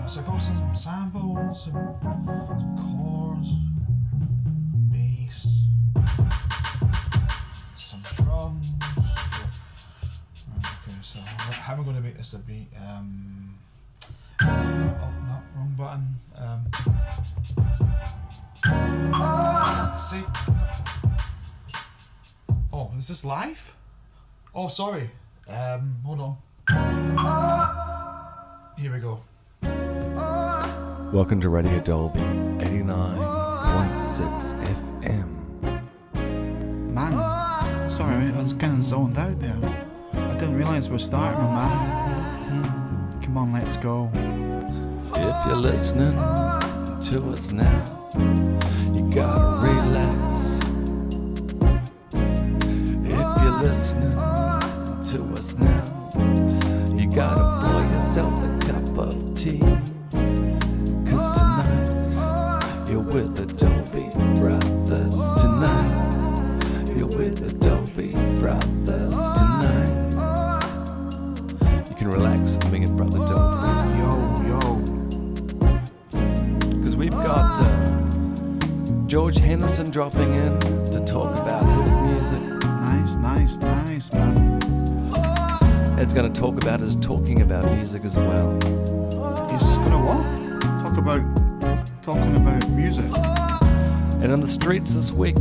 So I got some samples, some chords, bass, some drums. Okay, so how am I going to make this a beat? Oh, no, wrong button. See? Oh, is this live? Oh, sorry. Hold on. Here we go. Welcome to Radio Dolby 89.6 FM. Man, sorry mate, I was kind of zoned out there. I didn't realise we're starting, man. Come on, let's go. If you're listening to us now, you gotta relax. If you're listening to us now, you gotta pour yourself a cup of tea. 'Cause tonight, you're with the Dolby Brothers. Tonight, you're with the Dolby Brothers. Tonight, you can relax with me and Brother Dolby. Yo. 'Cause we've got George Henderson dropping in to talk about his music. Nice, man. And it's going to talk about his talking about music as well. He's gonna what? Talking about music. And on the streets this week,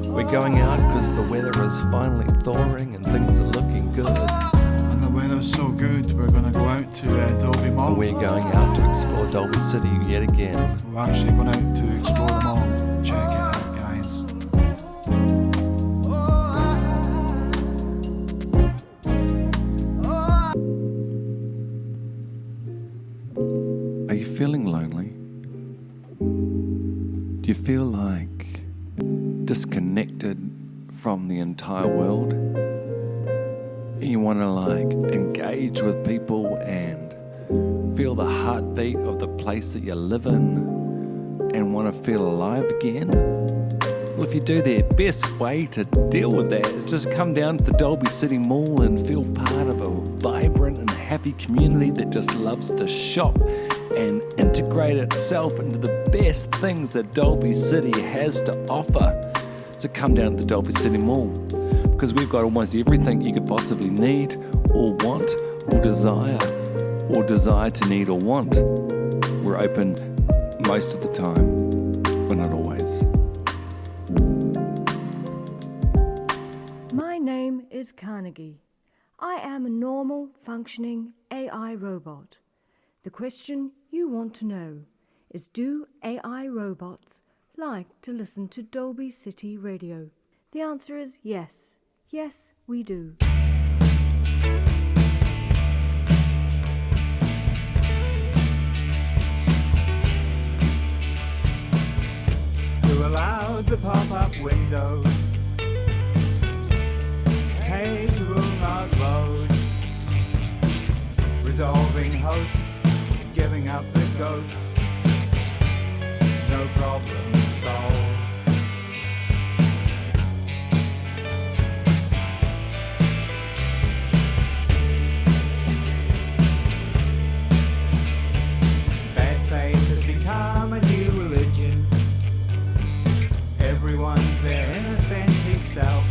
we're going out because the weather is finally thawing and things are looking good. And the weather's so good, we're gonna go out to Dolby Mall. And we're going out to explore Dolby City yet again. We're actually going out to explore the mall. Check it out, guys. Are you feeling lonely? Do you feel like disconnected from the entire world? You want to engage with people and feel the heartbeat of the place that you live in and want to feel alive again? Well, if you do, the best way to deal with that is just come down to the Dolby City Mall and feel part of a vibrant and happy community that just loves to shop and integrate itself into the best things that Dolby City has to offer. So come down to the Dolby City Mall, because we've got almost everything you could possibly need or want or desire to need or want. We're open most of the time, but not always. My name is Carnegie. I am a normal, functioning AI robot. The question you want to know is, do AI robots like to listen to Dolby City Radio? The answer is yes. Yes, we do. Who allowed the pop-up window? Page will not load. Resolving host, giving up the ghost. No problem solved. Bad faith has become a new religion. Everyone's their inauthentic self.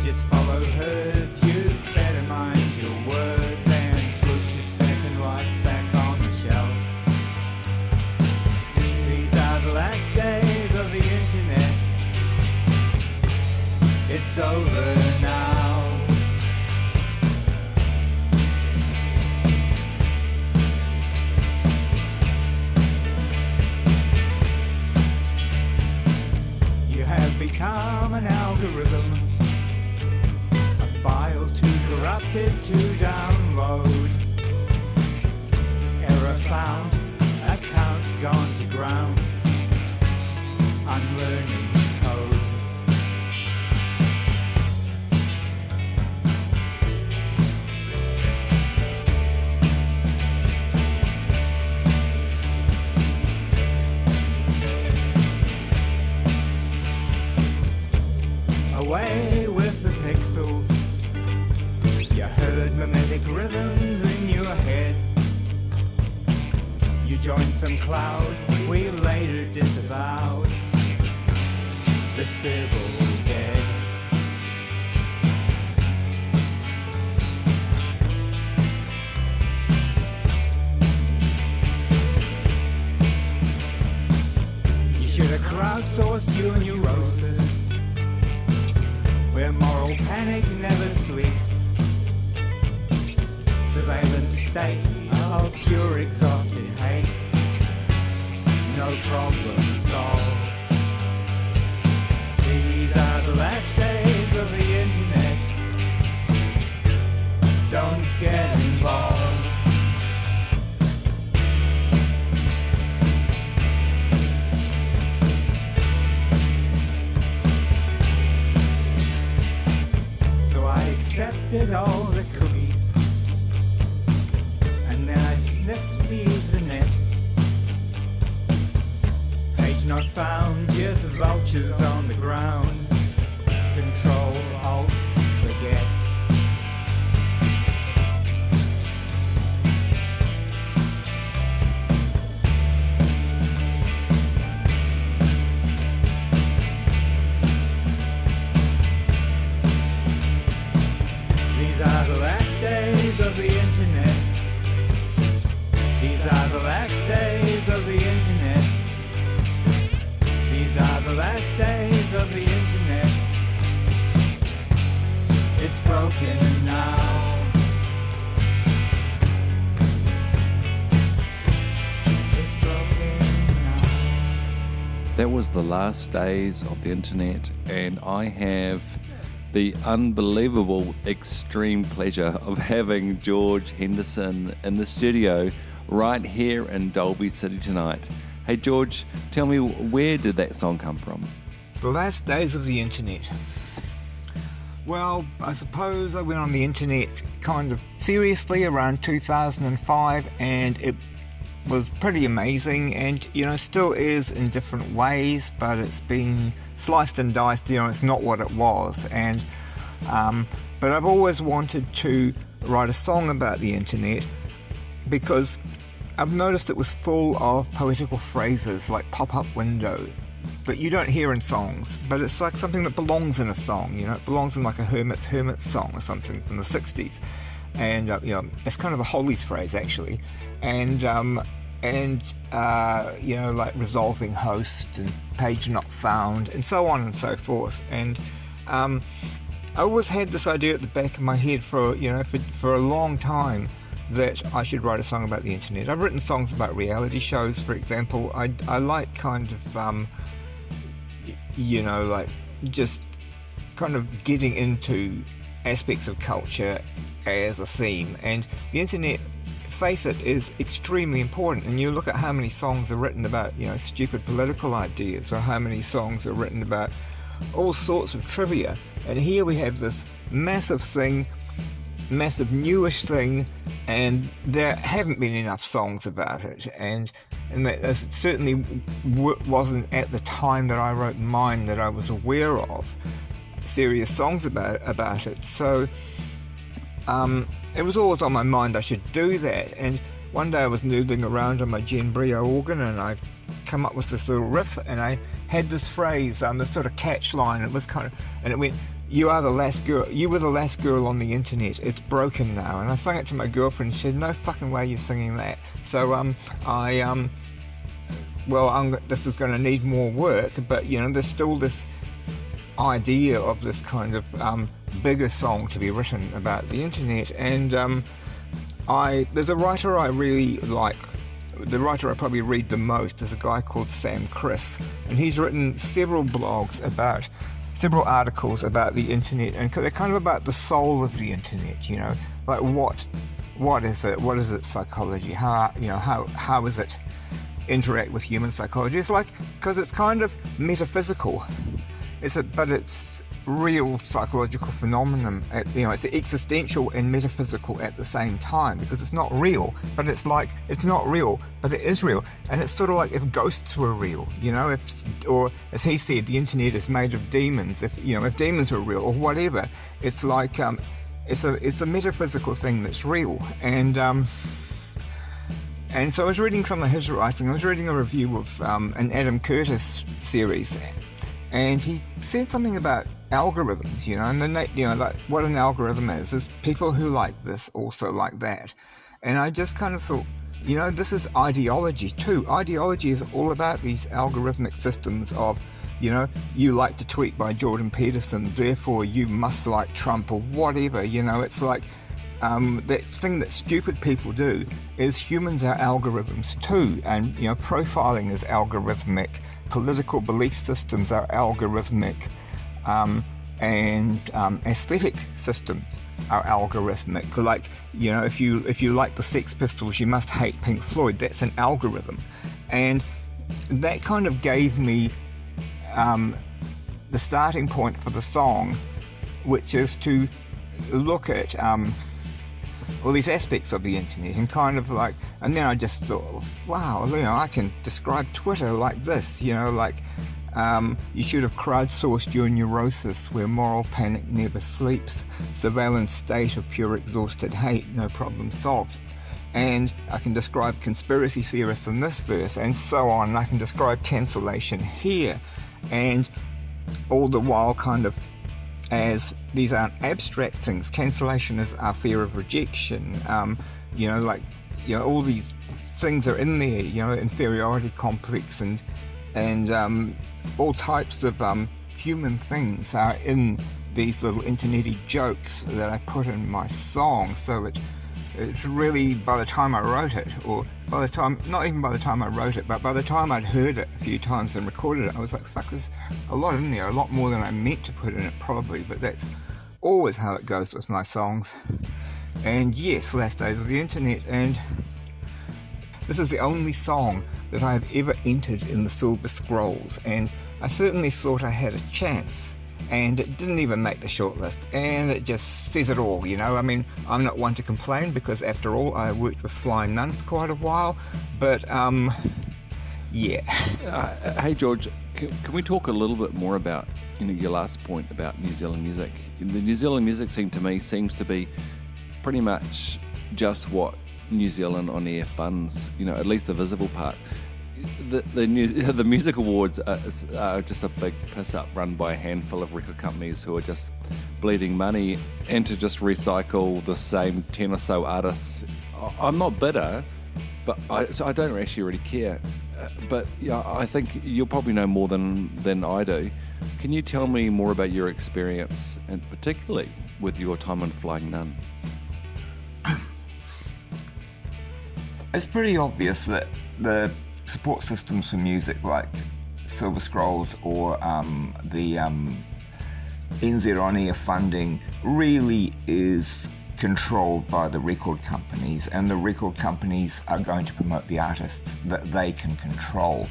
Just follow herds, you better mind your words and put your second life back on the shelf. These are the last days of the internet. It's over now. You have become an algorithm, a file too corrupted to download. Error found, account gone to ground. Unlearning code. Away with the pixels. You heard me joined some cloud we later disavowed. The civil dead. You should have crowdsourced your neurosis, where moral panic never sleeps. Surveillance state of pure exhausted hate. No problem solved. These are the last days of the internet. Don't get involved. So I accepted all the cookies, and then I sniffed the Ethernet. Page not found, just vultures on the ground. Control, Alt, forget. These are the last days of the internet. These are the last days of the internet. These are the last days of the internet. It's broken now. It's broken now. That was the last days of the internet, and I have the unbelievable extreme pleasure of having George Henderson in the studio right here in Dolby City tonight. Hey George, tell me, where did that song come from? The last days of the internet. Well, I suppose I went on the internet kind of seriously around 2005, and it was pretty amazing, and still is in different ways, but it's been sliced and diced. It's not what it was, and but I've always wanted to write a song about the internet because I've noticed it was full of poetical phrases like pop-up window that you don't hear in songs, but it's like something that belongs in a song. It belongs in like a Hermit's song or something from the 60s, and it's kind of a Hollies phrase actually, and like resolving host and page not found and so on and so forth. And I always had this idea at the back of my head for a long time that I should write a song about the internet. I've written songs about reality shows, for example. I like kind of like just kind of getting into aspects of culture as a theme, and the internet, face it, is extremely important. And you look at how many songs are written about stupid political ideas, or how many songs are written about all sorts of trivia, and here we have this massive thing, massive newish thing, and there haven't been enough songs about it, and that certainly wasn't at the time that I wrote mine that I was aware of serious songs about it. So it was always on my mind I should do that. And one day I was noodling around on my Genbrio organ, and I come up with this little riff, and I had this phrase, this sort of catch line. It was and it went, you were the last girl on the internet, it's broken now. And I sang it to my girlfriend, and she said, no fucking way you're singing that. So this is going to need more work, but there's still this idea of this kind of bigger song to be written about the internet. And there's a writer I really like. The writer I probably read the most is a guy called Sam Criss, and he's written several articles about the internet, and they're kind of about the soul of the internet. Like what is it? What is its psychology? How is it interact with human psychology? It's like, because it's kind of metaphysical. But it's real psychological phenomenon. It's existential and metaphysical at the same time, because it's not real, but it's not real, but it is real. And it's sort of like if ghosts were real, or as he said, the internet is made of demons. If demons were real or whatever, it's like it's a metaphysical thing that's real. And And so I was reading some of his writing. I was reading a review of an Adam Curtis series, and he said something about algorithms, and like what an algorithm is people who like this also like that. And I just kind of thought, this is ideology too. Ideology is all about these algorithmic systems of, you like to tweet by Jordan Peterson, therefore you must like Trump or whatever. It's like that thing that stupid people do is humans are algorithms too, and profiling is algorithmic, political belief systems are algorithmic, and aesthetic systems are algorithmic. Like, if you like the Sex Pistols, you must hate Pink Floyd. That's an algorithm. And that kind of gave me the starting point for the song, which is to look at all these aspects of the internet and kind of like, and then I just thought, wow, I can describe Twitter like this, you should have crowdsourced your neurosis where moral panic never sleeps, surveillance state of pure exhausted hate, no problem solved. And I can describe conspiracy theorists in this verse, and so on. I can describe cancellation here, and all the while kind of, as these aren't abstract things. Cancellation is our fear of rejection, all these things are in there, inferiority complex and all types of human things are in these little internety jokes that I put in my song. So it's really, by the time I wrote it, or by the time, not even by the time I wrote it, but by the time I'd heard it a few times and recorded it, I was like, fuck, there's a lot in there, a lot more than I meant to put in it probably, but that's always how it goes with my songs. And yes, Last Days of the Internet, and this is the only song that I have ever entered in the Silver Scrolls, and I certainly thought I had a chance, and it didn't even make the shortlist, and it just says it all, I mean, I'm not one to complain, because after all, I worked with Flying Nun for quite a while, but, yeah. Hey, George, can we talk a little bit more about, your last point about New Zealand music? The New Zealand music scene, to me, seems to be pretty much just what New Zealand on air funds, at least the visible part. The music awards are just a big piss up run by a handful of record companies who are just bleeding money, and to just recycle the same 10 or so artists. I'm not bitter, but I don't actually really care. But yeah, I think you'll probably know more than I do. Can you tell me more about your experience, and particularly with your time on Flying Nun? It's pretty obvious that the support systems for music like Silver Scrolls or the NZ On Air funding really is controlled by the record companies, and the record companies are going to promote the artists that they can control.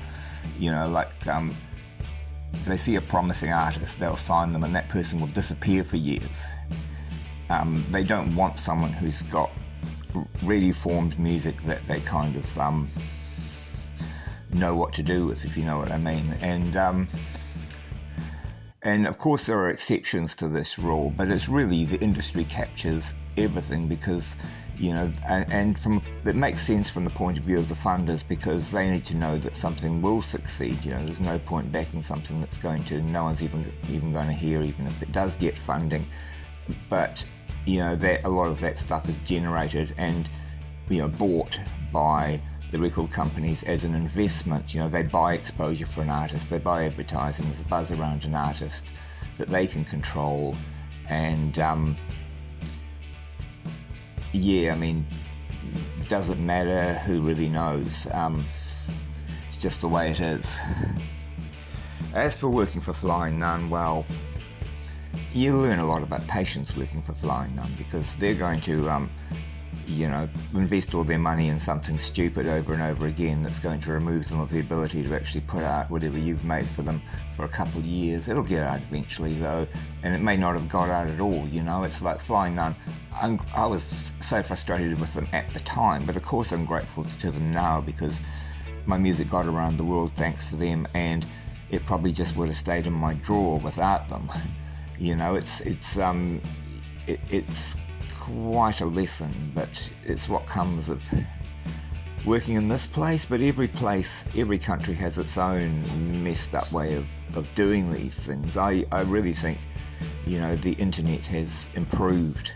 If they see a promising artist, they'll sign them, and that person will disappear for years. They don't want someone who's got really formed music that they kind of know what to do with, if you know what I mean. And of course there are exceptions to this rule, but it's really the industry captures everything, because and it makes sense from the point of view of the funders, because they need to know that something will succeed. There's no point backing something that's no one's even going to hear, even if it does get funding. But that a lot of that stuff is generated and bought by the record companies as an investment. They buy exposure for an artist, they buy advertising, there's a buzz around an artist that they can control, and does it matter? Who really knows? It's just the way it is. As for working for Flying Nun, well, you learn a lot about patience working for Flying Nun, because they're going to invest all their money in something stupid over and over again that's going to remove them of the ability to actually put out whatever you've made for them for a couple of years. It'll get out eventually though, and it may not have got out at all. It's like Flying Nun. I was so frustrated with them at the time, but of course I'm grateful to them now, because my music got around the world thanks to them, and it probably just would have stayed in my drawer without them. It's quite a lesson, but it's what comes of working in this place, but every country has its own messed up way of doing these things. I really think, the internet has improved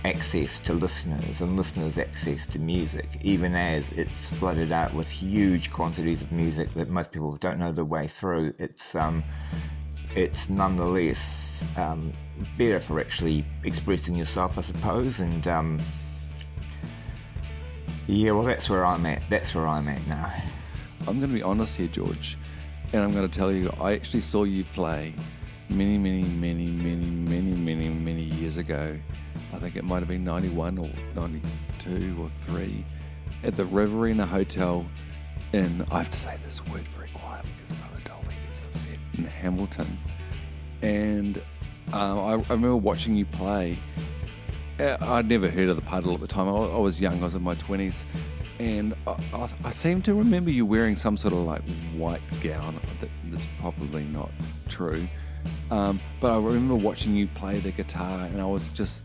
access to listeners and listeners' access to music, even as it's flooded out with huge quantities of music that most people don't know their way through. It's nonetheless better for actually expressing yourself, I suppose, and that's where I'm at. That's where I'm at now. I'm going to be honest here, George, and I'm going to tell you, I actually saw you play many years ago. I think it might have been 91 or 92 or 3 at the Riverina Hotel in, I have to say this word very quietly because Brother Dolby gets upset, in Hamilton. And I remember watching you play. I'd never heard of the Puddle at the time. I was young, I was in my 20s. And I seem to remember you wearing some sort of like white gown. That's probably not true. But I remember watching you play the guitar, and I was just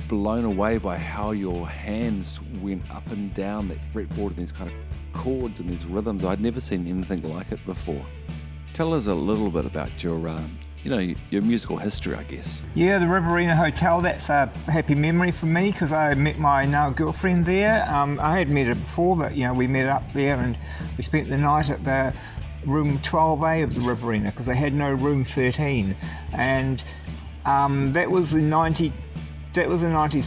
blown away by how your hands went up and down that fretboard and these kind of chords and these rhythms. I'd never seen anything like it before. Tell us a little bit about your musical history, I guess. Yeah, the Riverina Hotel, that's a happy memory for me because I met my now girlfriend there. I had met her before, but we met up there and we spent the night at the room 12A of the Riverina because they had no room 13, and that was the 90s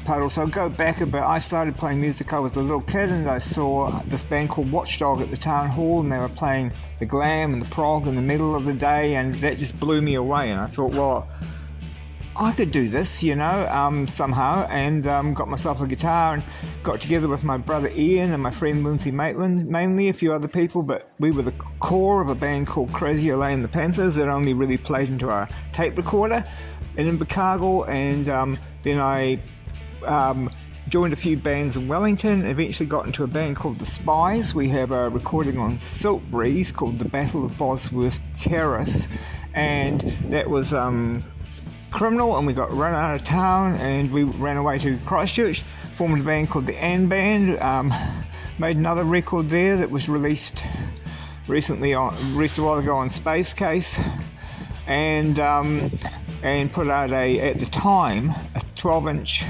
Puddle. So I'll go back a bit. I started playing music, I was a little kid, and I saw this band called Watchdog at the town hall, and they were playing the glam and the prog in the middle of the day, and that just blew me away. And I thought, well, I could do this, somehow, and got myself a guitar and got together with my brother Ian and my friend Lindsay Maitland, mainly a few other people, but we were the core of a band called Crazy Olay and the Panthers that only really played into our tape recorder in Invercargill, and then I joined a few bands in Wellington, eventually got into a band called The Spies. We have a recording on Silk Breeze called The Battle of Bosworth Terrace, and that was criminal, and we got run out of town and we ran away to Christchurch, formed a band called the Ann Band, made another record there that was released a while ago on Space Case, and put out at the time a 12-inch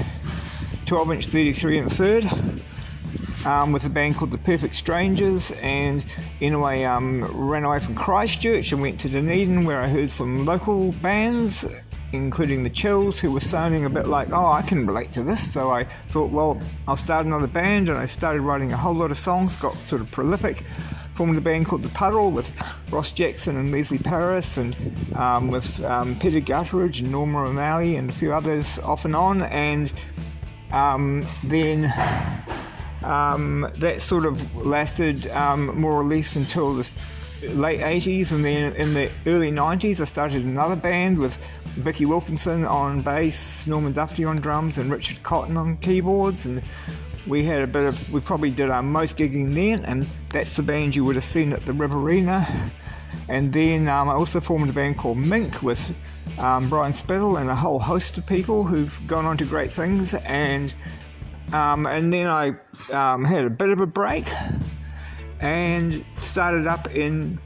33 1/3 with a band called The Perfect Strangers, and anyway ran away from Christchurch and went to Dunedin, where I heard some local bands including the Chills, who were sounding a bit like, I can relate to this. So I thought, well, I'll start another band, and I started writing a whole lot of songs, got sort of prolific, formed a band called The Puddle with Ross Jackson and Leslie Paris, and with Peter Gutteridge and Norma O'Malley and a few others off and on, and then that sort of lasted more or less until the late 80s, and then in the early 90s I started another band with Vicky Wilkinson on bass, Norman Duffy on drums, and Richard Cotton on keyboards, and we probably did our most gigging then, and that's the band you would have seen at the Riverina. And then I also formed a band called Mink with Brian Spittle and a whole host of people who've gone on to great things, and then I had a bit of a break and started up the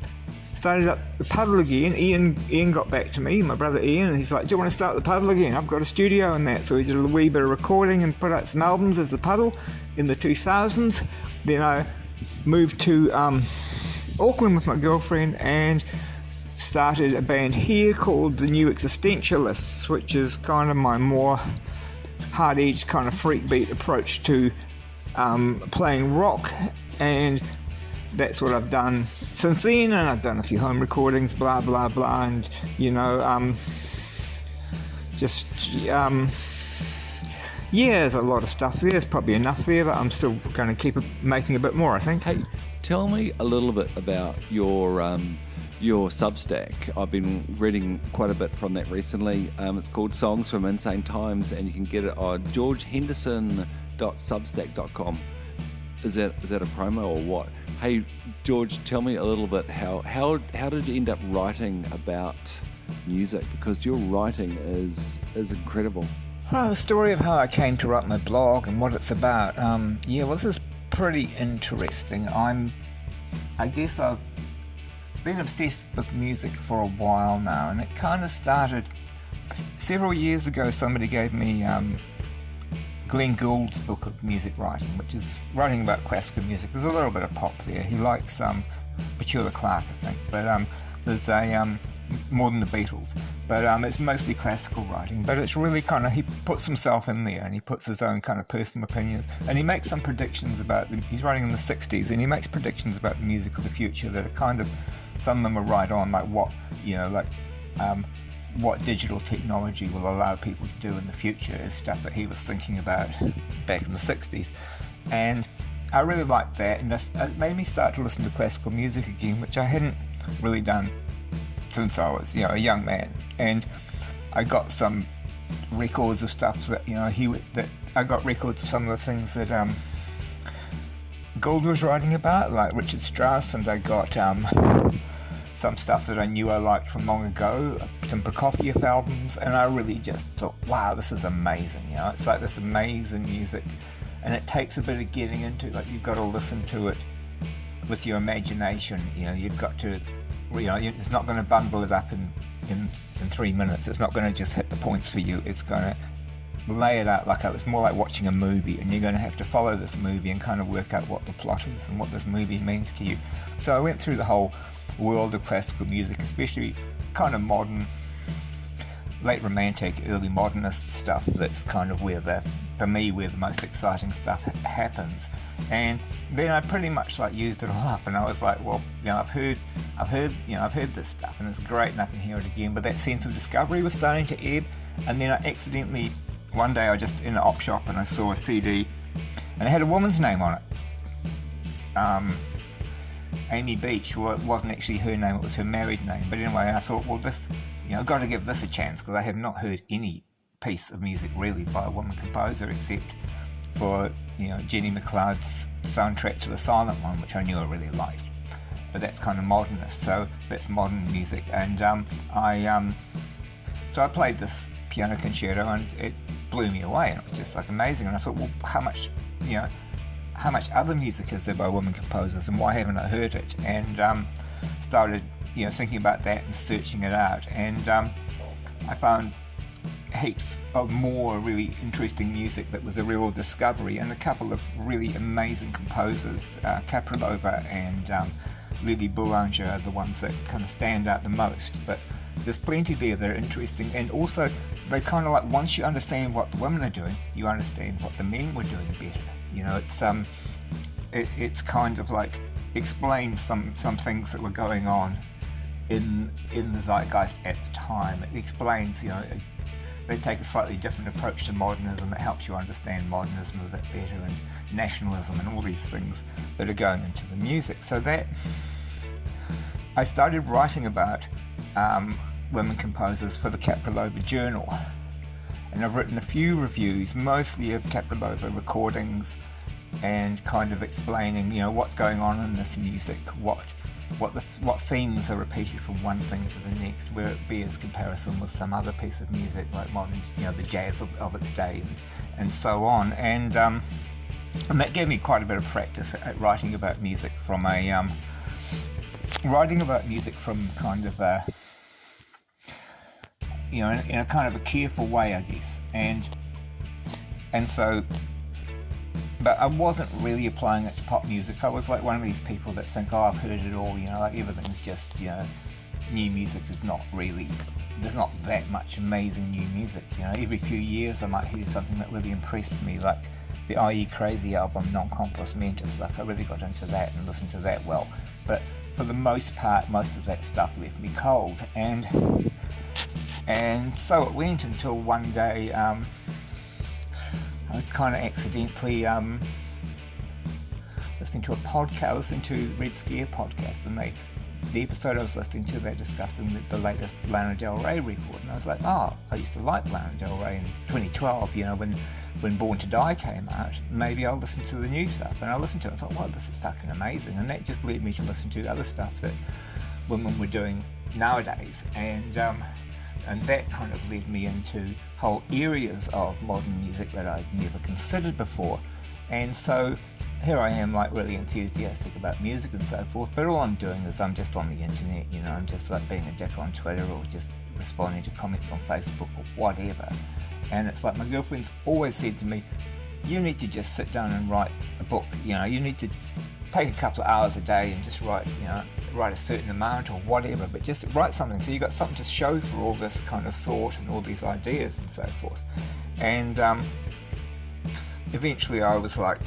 Puddle again. Ian got back to me, my brother Ian, and he's like, do you want to start the Puddle again? I've got a studio and that. So we did a wee bit of recording and put out some albums as the Puddle in the 2000s. Then I moved to Auckland with my girlfriend and started a band here called the New Existentialists, which is kind of my more hard-edged kind of freak beat approach to playing rock, and that's what I've done since then. And I've done a few home recordings, blah blah blah, and there's a lot of stuff there. There's probably enough there, but I'm still going to keep making a bit more, I think. Hey, tell me a little bit about your Substack. I've been reading quite a bit from that recently. It's called Songs from Insane Times, and you can get it on georgehenderson.substack.com. Is that a promo or what? Hey, George, tell me a little bit how did you end up writing about music? Because your writing is incredible. Well, the story of how I came to write my blog and what it's about. This is pretty interesting. I guess I've been obsessed with music for a while now, and it kind of started several years ago. Somebody gave me Glenn Gould's book of music writing, which is writing about classical music. There's a little bit of pop there. He likes Petula Clark, I think, but there's a more than the Beatles, but it's mostly classical writing. But it's really kind of, he puts himself in there, and he puts his own kind of personal opinions, and he makes some predictions about he's writing in the 60s, and he makes predictions about the music of the future that are kind of, some of them are right on, like what digital technology will allow people to do in the future is stuff that he was thinking about back in the 60s. And I really liked that, and it made me start to listen to classical music again, which I hadn't really done since I was, a young man. And I got some records of stuff that, I got records of some of the things that Gould was writing about, like Richard Strauss, and I got some stuff that I knew I liked from long ago, some Prokofiev albums, and I really just thought, wow, this is amazing, it's like this amazing music, and it takes a bit of getting into, like, you've got to listen to it with your imagination, you've got to, it's not going to bundle it up in 3 minutes, it's not going to just hit the points for you, it's going to lay it out like it's more like watching a movie, and you're going to have to follow this movie and kind of work out what the plot is and what this movie means to you. So I went through the whole world of classical music, especially kind of modern, late romantic, early modernist stuff. That's kind of where for me, where the most exciting stuff happens. And then I pretty much used it all up, and I was like, well, I've heard this stuff, and it's great, and I can hear it again. But that sense of discovery was starting to ebb, and then I accidentally, one day I was just in an op shop and I saw a CD, and it had a woman's name on it. Amy Beach. Well, it wasn't actually her name, it was her married name. But anyway, I thought, well, this, I've got to give this a chance, because I have not heard any piece of music really by a woman composer, except for, Jenny McLeod's soundtrack to The Silent One, which I knew I really liked. But that's kind of modernist, so that's modern music. And so I played this piano concerto, and it blew me away, and it was just amazing. And I thought, well, how much other music is there by women composers, and why haven't I heard it? And started thinking about that and searching it out, and I found heaps of more really interesting music that was a real discovery, and a couple of really amazing composers, Kaprilova and Lily Boulanger are the ones that kind of stand out the most. But there's plenty there that are interesting, and also they kind of once you understand what the women are doing, you understand what the men were doing better. It's kind of explains some things that were going on in the zeitgeist at the time. It explains, they take a slightly different approach to modernism that helps you understand modernism a bit better, and nationalism and all these things that are going into the music. So that I started writing about women composers for the Kaprilova Journal, and I've written a few reviews, mostly of Kaprilova recordings, and kind of explaining, what's going on in this music, what themes are repeated from one thing to the next, where it bears comparison with some other piece of music like modern, the jazz of its day, and so on. And that gave me quite a bit of practice at writing about music from kind of a, in a kind of a careful way, I guess. And so, but I wasn't really applying it to pop music. I was one of these people that think, I've heard it all, everything's just, new music is not really, there's not that much amazing new music, every few years I might hear something that really impressed me, like the IE Crazy album, Non Compos Mentis. I really got into that and listened to that well, but for the most part, most of that stuff left me cold, and so it went until one day, I kind of accidentally listening to a podcast, listening to Red Scare podcast, and the episode I was listening to, they discussed the latest Lana Del Rey record, and I was like, I used to like Lana Del Rey in 2012, when Born to Die came out, maybe I'll listen to the new stuff. And I listened to it and thought, wow, this is fucking amazing. And that just led me to listen to other stuff that women were doing nowadays, and that kind of led me into whole areas of modern music that I'd never considered before. And so here I am, like, really enthusiastic about music and so forth, but all I'm doing is I'm just on the internet, you know, I'm just like being a dick on Twitter or just responding to comments on Facebook or whatever. And it's like my girlfriend's always said to me, you need to just sit down and write a book, you know, you need to take a couple of hours a day and just write, you know, write a certain amount or whatever, but just write something so you got something to show for all this kind of thought and all these ideas and so forth. And eventually I was like,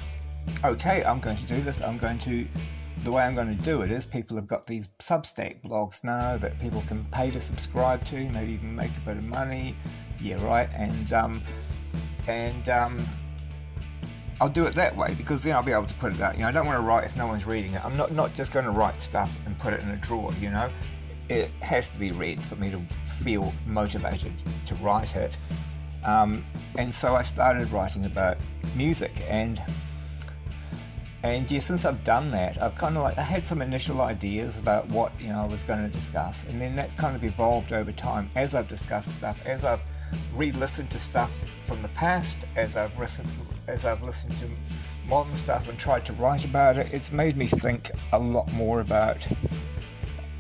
okay, I'm going to do this. The way I'm going to do it is people have got these substack blogs now that people can pay to subscribe to, maybe even make a bit of money. Yeah, right. And I'll do it that way because then I'll be able to put it out. You know, I don't want to write if no one's reading it. I'm not just going to write stuff and put it in a drawer, you know. It has to be read for me to feel motivated to write it. And so I started writing about music, and yeah, since I've done that, I've kind of like, I had some initial ideas about what, you know, I was going to discuss, and then that's kind of evolved over time as I've discussed stuff, as I've re-listened to stuff from the past, as I've listened to modern stuff and tried to write about it. It's made me think a lot more about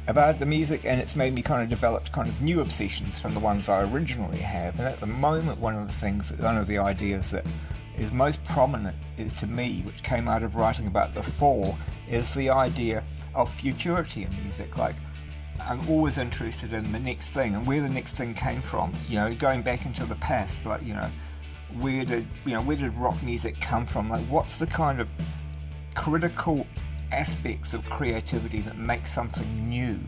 the music, and it's made me kind of develop kind of new obsessions from the ones I originally have. And at the moment, one of the ideas that is most prominent is to me, which came out of writing about the fall, is the idea of futurity in music. Like, I'm always interested in the next thing and where the next thing came from, you know, going back into the past, like, you know, where did rock music come from? Like, what's the kind of critical aspects of creativity that make something new?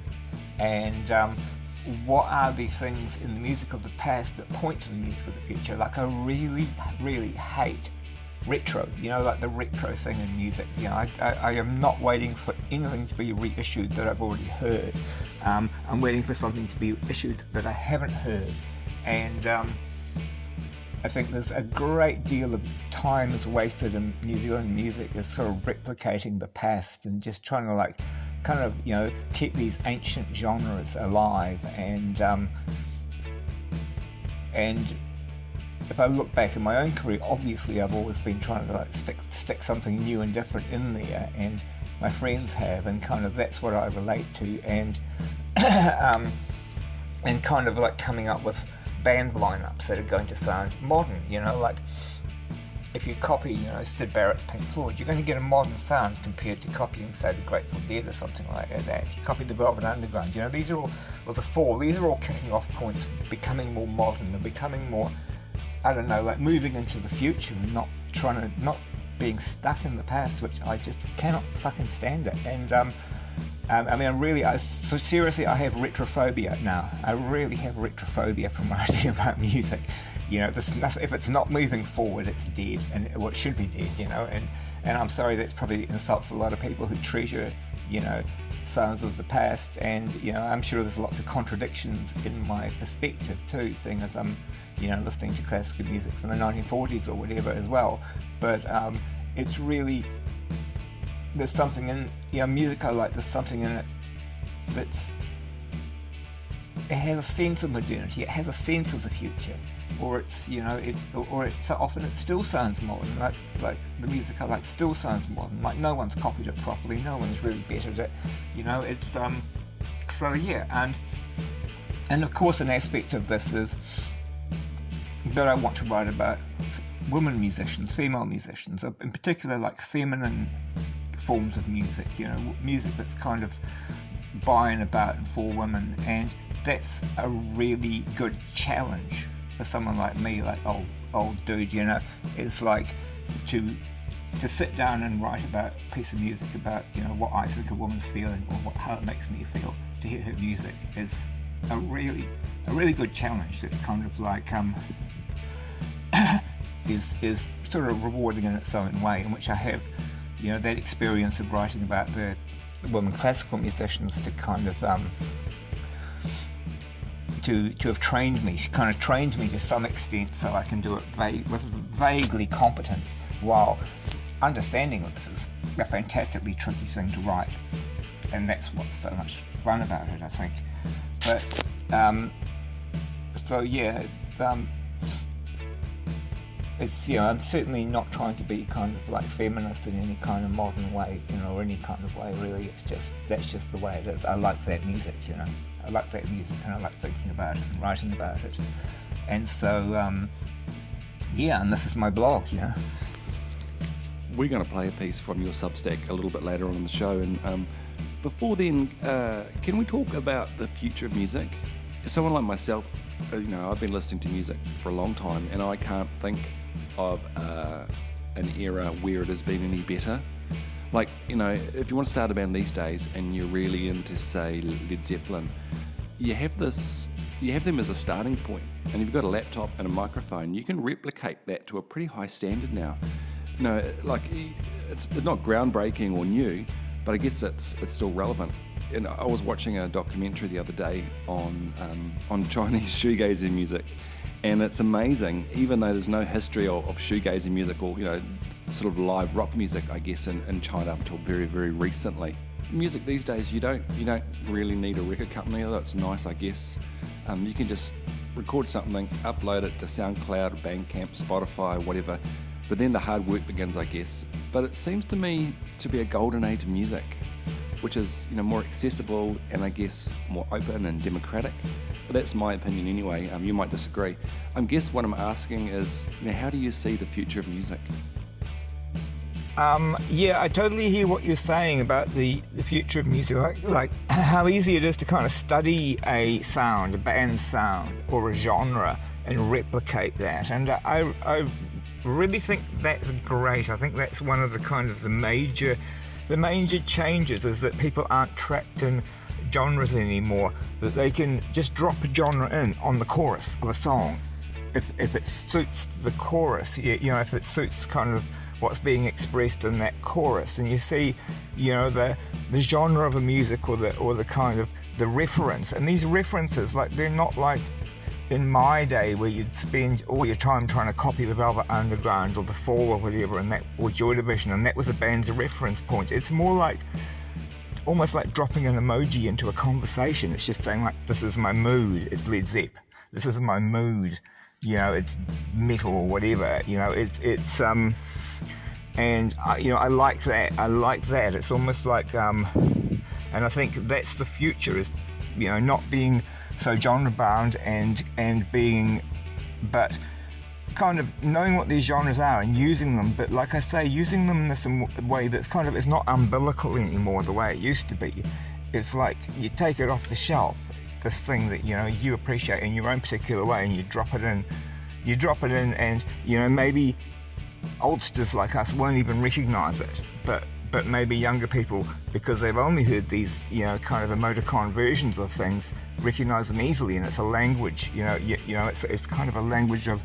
And what are the things in the music of the past that point to the music of the future? Like, I really, really hate retro, you know, like the retro thing in music. You know, I am not waiting for anything to be reissued that I've already heard. I'm waiting for something to be issued that I haven't heard. And I think there's a great deal of time is wasted in New Zealand music is sort of replicating the past and just trying to, like, kind of, you know, keep these ancient genres alive. And if I look back in my own career, obviously I've always been trying to, like, stick something new and different in there, and my friends have, and kind of that's what I relate to, and and kind of like coming up with band lineups that are going to sound modern, you know, like if you copy, you know, Sid Barrett's Pink Floyd, you're going to get a modern sound compared to copying, say, the Grateful Dead or something like that. If you copy the Velvet Underground, you know, these are all, well, the Fall, these are all kicking off points for becoming more modern, they're becoming more, I don't know, like moving into the future and not being stuck in the past, which I just cannot fucking stand it. And I mean, seriously, I have retrophobia now. I really have retrophobia from writing about music. You know, if it's not moving forward, it's dead, and it should be dead, you know. And I'm sorry, that's probably insults a lot of people who treasure, you know, sounds of the past. And, you know, I'm sure there's lots of contradictions in my perspective too, seeing as I'm, you know, listening to classical music from the 1940s or whatever as well. But it's really, there's something in, you know, music I like, there's something in it it has a sense of modernity, it has a sense of the future, or it's, you know, so often it still sounds modern, like the music I like still sounds modern, like no one's copied it properly, no one's really bettered it, you know, it's, so yeah, and of course an aspect of this is that I want to write about women musicians, female musicians, in particular, like feminine forms of music, you know, music that's kind of by and about and for women, and that's a really good challenge for someone like me, like old dude, you know. It's like to sit down and write about a piece of music about, you know, what I think a woman's feeling or how it makes me feel to hear her music is a really good challenge. That's kind of like is sort of rewarding in its own way, in which I have, you know, that experience of writing about the women classical musicians to kind of to have trained me to some extent, so I can do it vaguely competent, while understanding that this is a fantastically tricky thing to write, and that's what's so much fun about it, I think. But so yeah, It's, I'm certainly not trying to be kind of like feminist in any kind of modern way, or any kind of way, really. That's just the way it is. I like that music, I like that music, and I like thinking about it and writing about it. And so, and this is my blog, We're going to play a piece from your Substack a little bit later on in the show, and before then, can we talk about the future of music? Someone like myself, I've been listening to music for a long time, and I can't think of an era where it has been any better. Like, if you want to start a band these days and you're really into, say, Led Zeppelin, you have them as a starting point, and if you've got a laptop and a microphone, you can replicate that to a pretty high standard now. Like, it's not groundbreaking or new, but I guess it's still relevant. And I was watching a documentary the other day on Chinese shoegazing music, and it's amazing, even though there's no history of shoegazing music or sort of live rock music, I guess, in China up until very, very recently. Music these days, you don't really need a record company, although it's nice, I guess. You can just record something, upload it to SoundCloud, Bandcamp, Spotify, whatever. But then the hard work begins, I guess. But it seems to me to be a golden age of music, which is more accessible and I guess more open and democratic. But that's my opinion anyway. You might disagree. I guess what I'm asking is, how do you see the future of music? I totally hear what you're saying about the future of music, like how easy it is to kind of study a sound, a band's sound, or a genre, and replicate that. And I really think that's great. I think that's one of the major changes, is that people aren't trapped in genres anymore, that they can just drop a genre in on the chorus of a song if it suits the chorus, if it suits kind of what's being expressed in that chorus. And you see, the genre of a music or the kind of the reference, and these references, like, they're not like in my day where you'd spend all your time trying to copy the Velvet Underground or the Fall or whatever, or Joy Division, and that was a band's reference point. It's more like almost like dropping an emoji into a conversation. It's just saying, like, this is my mood, it's Led Zepp. This is my mood, it's metal or whatever. It's and I like that. It's almost like and I think that's the future, is not being so genre bound and being, but kind of knowing what these genres are and using them, but like I say, using them in this way that's kind of, it's not umbilical anymore the way it used to be. It's like you take it off the shelf, this thing that you appreciate in your own particular way, and you drop it in, and maybe oldsters like us won't even recognize it, but maybe younger people, because they've only heard these kind of emoticon versions of things, recognize them easily. And it's a language, it's kind of a language of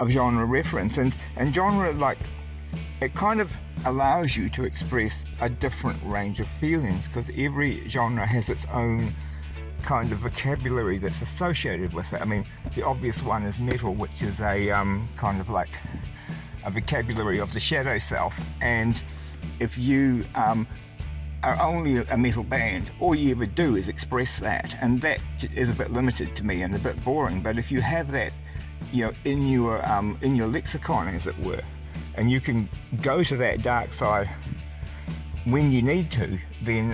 genre reference, and genre, like, it kind of allows you to express a different range of feelings, because every genre has its own kind of vocabulary that's associated with it. I mean, the obvious one is metal, which is a kind of like a vocabulary of the shadow self. And if you are only a metal band, all you ever do is express that, and that is a bit limited to me and a bit boring. But if you have that, in your lexicon, as it were, and you can go to that dark side when you need to, then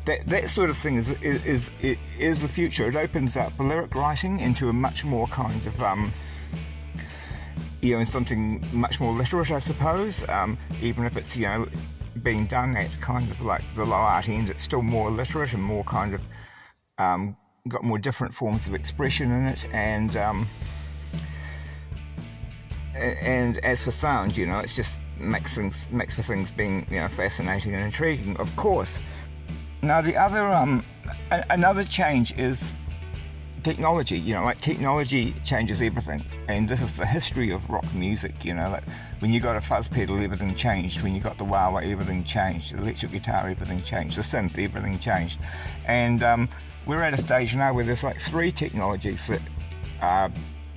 that sort of thing is the future. It opens up lyric writing into a much more kind of something much more literate, I suppose. Even if it's being done at kind of like the low art end, it's still more literate and more kind of got more different forms of expression in it. And as for sound, it's just makes for things being fascinating and intriguing, of course. Now the other another change is technology. Technology changes everything, and this is the history of rock music. Like when you got a fuzz pedal, everything changed. When you got the wah-wah, everything changed. The electric guitar, everything changed. The synth, everything changed. And we're at a stage now where there's like 3 technologies that are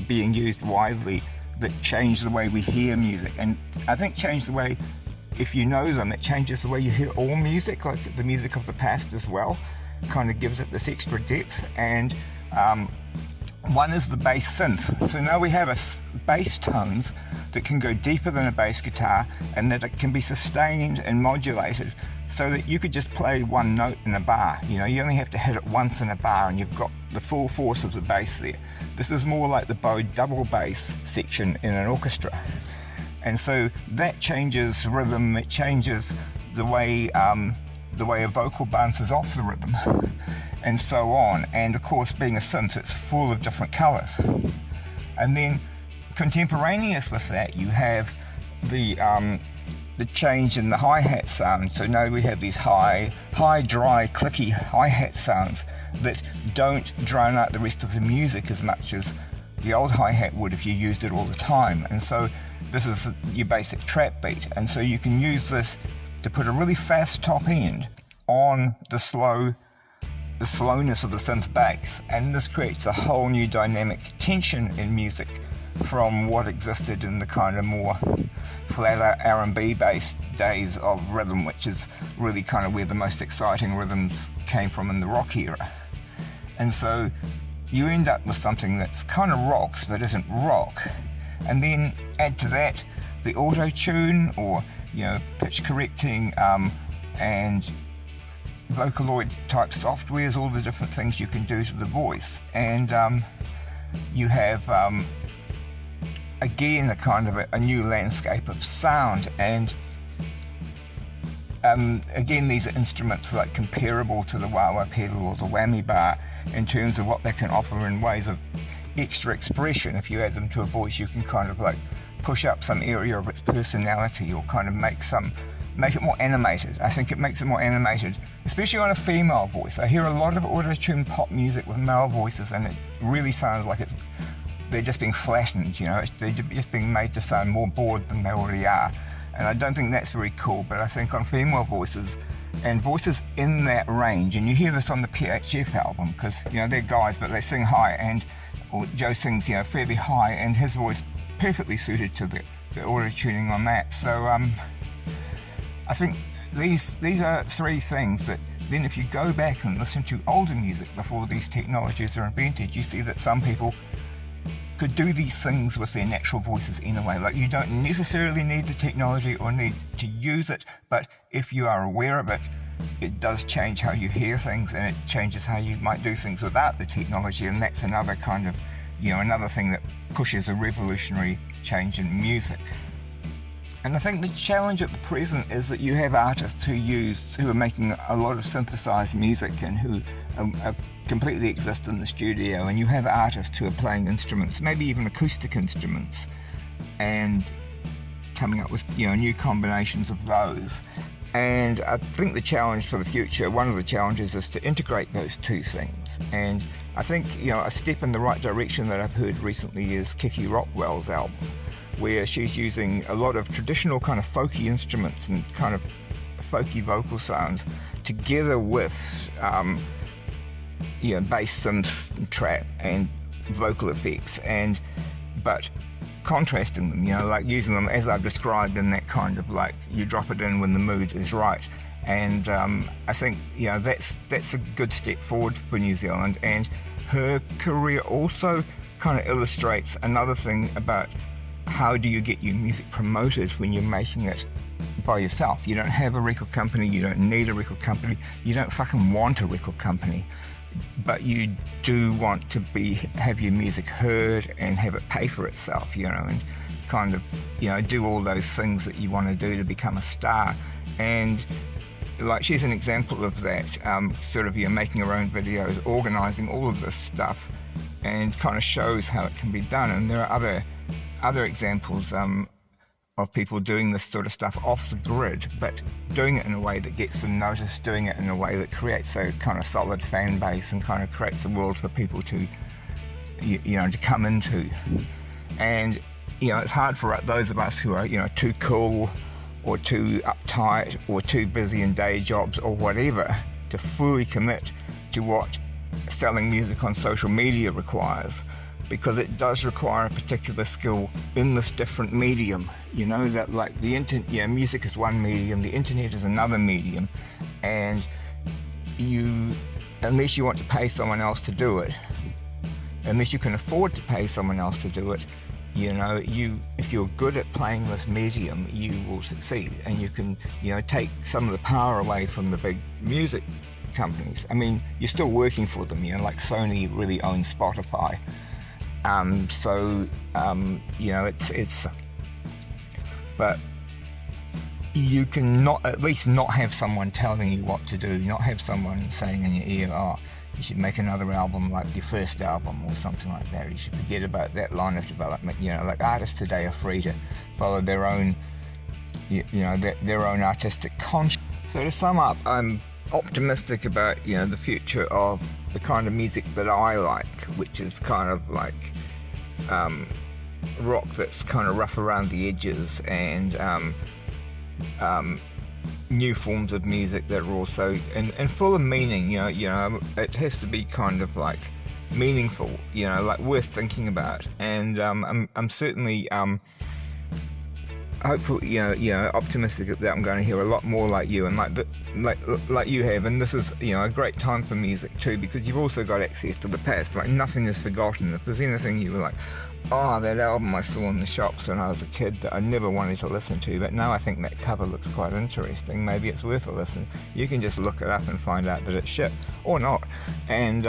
being used widely that change the way we hear music, and I think change the way, if you know them, it changes the way you hear all music, like the music of the past as well. Kind of gives it this extra depth. And one is the bass synth. So now we have bass tones that can go deeper than a bass guitar, and that it can be sustained and modulated so that you could just play one note in a bar. You know, you only have to hit it once in a bar and you've got the full force of the bass there. This is more like the bowed double bass section in an orchestra. And so that changes rhythm, it changes the way a vocal bounces off the rhythm, and so on. And of course, being a synth, it's full of different colours. And then contemporaneous with that, you have the change in the hi-hat sound. So now we have these high, dry, clicky hi-hat sounds that don't drown out the rest of the music as much as the old hi-hat would if you used it all the time. And so this is your basic trap beat. And so you can use this to put a really fast top end on the slowness of the synth bass. And this creates a whole new dynamic tension in music from what existed in the kind of more flatter R&B based days of rhythm, which is really kind of where the most exciting rhythms came from in the rock era. And so you end up with something that's kind of rocks but isn't rock. And then add to that the auto-tune, or pitch correcting and Vocaloid type softwares, all the different things you can do to the voice. And you have again a kind of a new landscape of sound. And again, these are instruments like comparable to the wah-wah pedal or the whammy bar in terms of what they can offer in ways of extra expression. If you add them to a voice, you can kind of like push up some area of its personality, or kind of make it more animated. I think it makes it more animated, especially on a female voice. I hear a lot of auto-tune pop music with male voices, and it really sounds like they're just being flattened, they're just being made to sound more bored than they already are. And I don't think that's very cool, but I think on female voices, and voices in that range, and you hear this on the PHF album, because they're guys, but they sing high, or Joe sings fairly high, and his voice perfectly suited to the auto-tuning on that. So I think these are three things that then, if you go back and listen to older music before these technologies are invented, you see that some people could do these things with their natural voices anyway. Like, you don't necessarily need the technology or need to use it, but if you are aware of it, it does change how you hear things, and it changes how you might do things without the technology. And that's another kind of another thing that pushes a revolutionary change in music. And I think the challenge at the present is that you have artists who are making a lot of synthesized music and who completely exist in the studio, and you have artists who are playing instruments, maybe even acoustic instruments, and coming up with new combinations of those. And I think the challenge for the future, one of the challenges, is to integrate those two things. And I think a step in the right direction that I've heard recently is Kiki Rockwell's album, where she's using a lot of traditional kind of folky instruments and kind of folky vocal sounds together with bass synths and trap and vocal effects, but contrasting them, like using them as I've described in that kind of like, you drop it in when the mood is right. And I think that's a good step forward for New Zealand. And her career also kind of illustrates another thing about how do you get your music promoted when you're making it by yourself. You don't have a record company, you don't need a record company, you don't fucking want a record company, but you do want to have your music heard and have it pay for itself, and kind of do all those things that you want to do to become a star. And like, she's an example of that, sort of making her own videos, organizing all of this stuff, and kind of shows how it can be done. And there are other examples of people doing this sort of stuff off the grid, but doing it in a way that gets them noticed, doing it in a way that creates a kind of solid fan base and kind of creates a world for people to to come into. And it's hard for those of us who are too cool or too uptight or too busy in day jobs or whatever to fully commit to what selling music on social media requires, because it does require a particular skill in this different medium. That like the internet, music is one medium, the internet is another medium, and unless you want to pay someone else to do it, unless you can afford to pay someone else to do it, if you're good at playing this medium, you will succeed, and you can, take some of the power away from the big music companies. I mean, you're still working for them, like Sony really owns Spotify. But you can at least not have someone telling you what to do, not have someone saying in your ear, oh, you should make another album like your first album or something like that. You should forget about that line of development. Like artists today are free to follow their own, their own artistic conscience. So to sum up, I'm optimistic about, the future of the kind of music that I like, which is kind of like rock that's kind of rough around the edges, and new forms of music that are also and full of meaning. It has to be kind of like meaningful, like worth thinking about. And I'm certainly hopeful, optimistic that I'm going to hear a lot more like you, and like you have. And this is, a great time for music too, because you've also got access to the past. Like, nothing is forgotten. If there's anything you were like, oh, that album I saw in the shops when I was a kid that I never wanted to listen to, but now I think that cover looks quite interesting, maybe it's worth a listen, you can just look it up and find out that it's shit, or not. And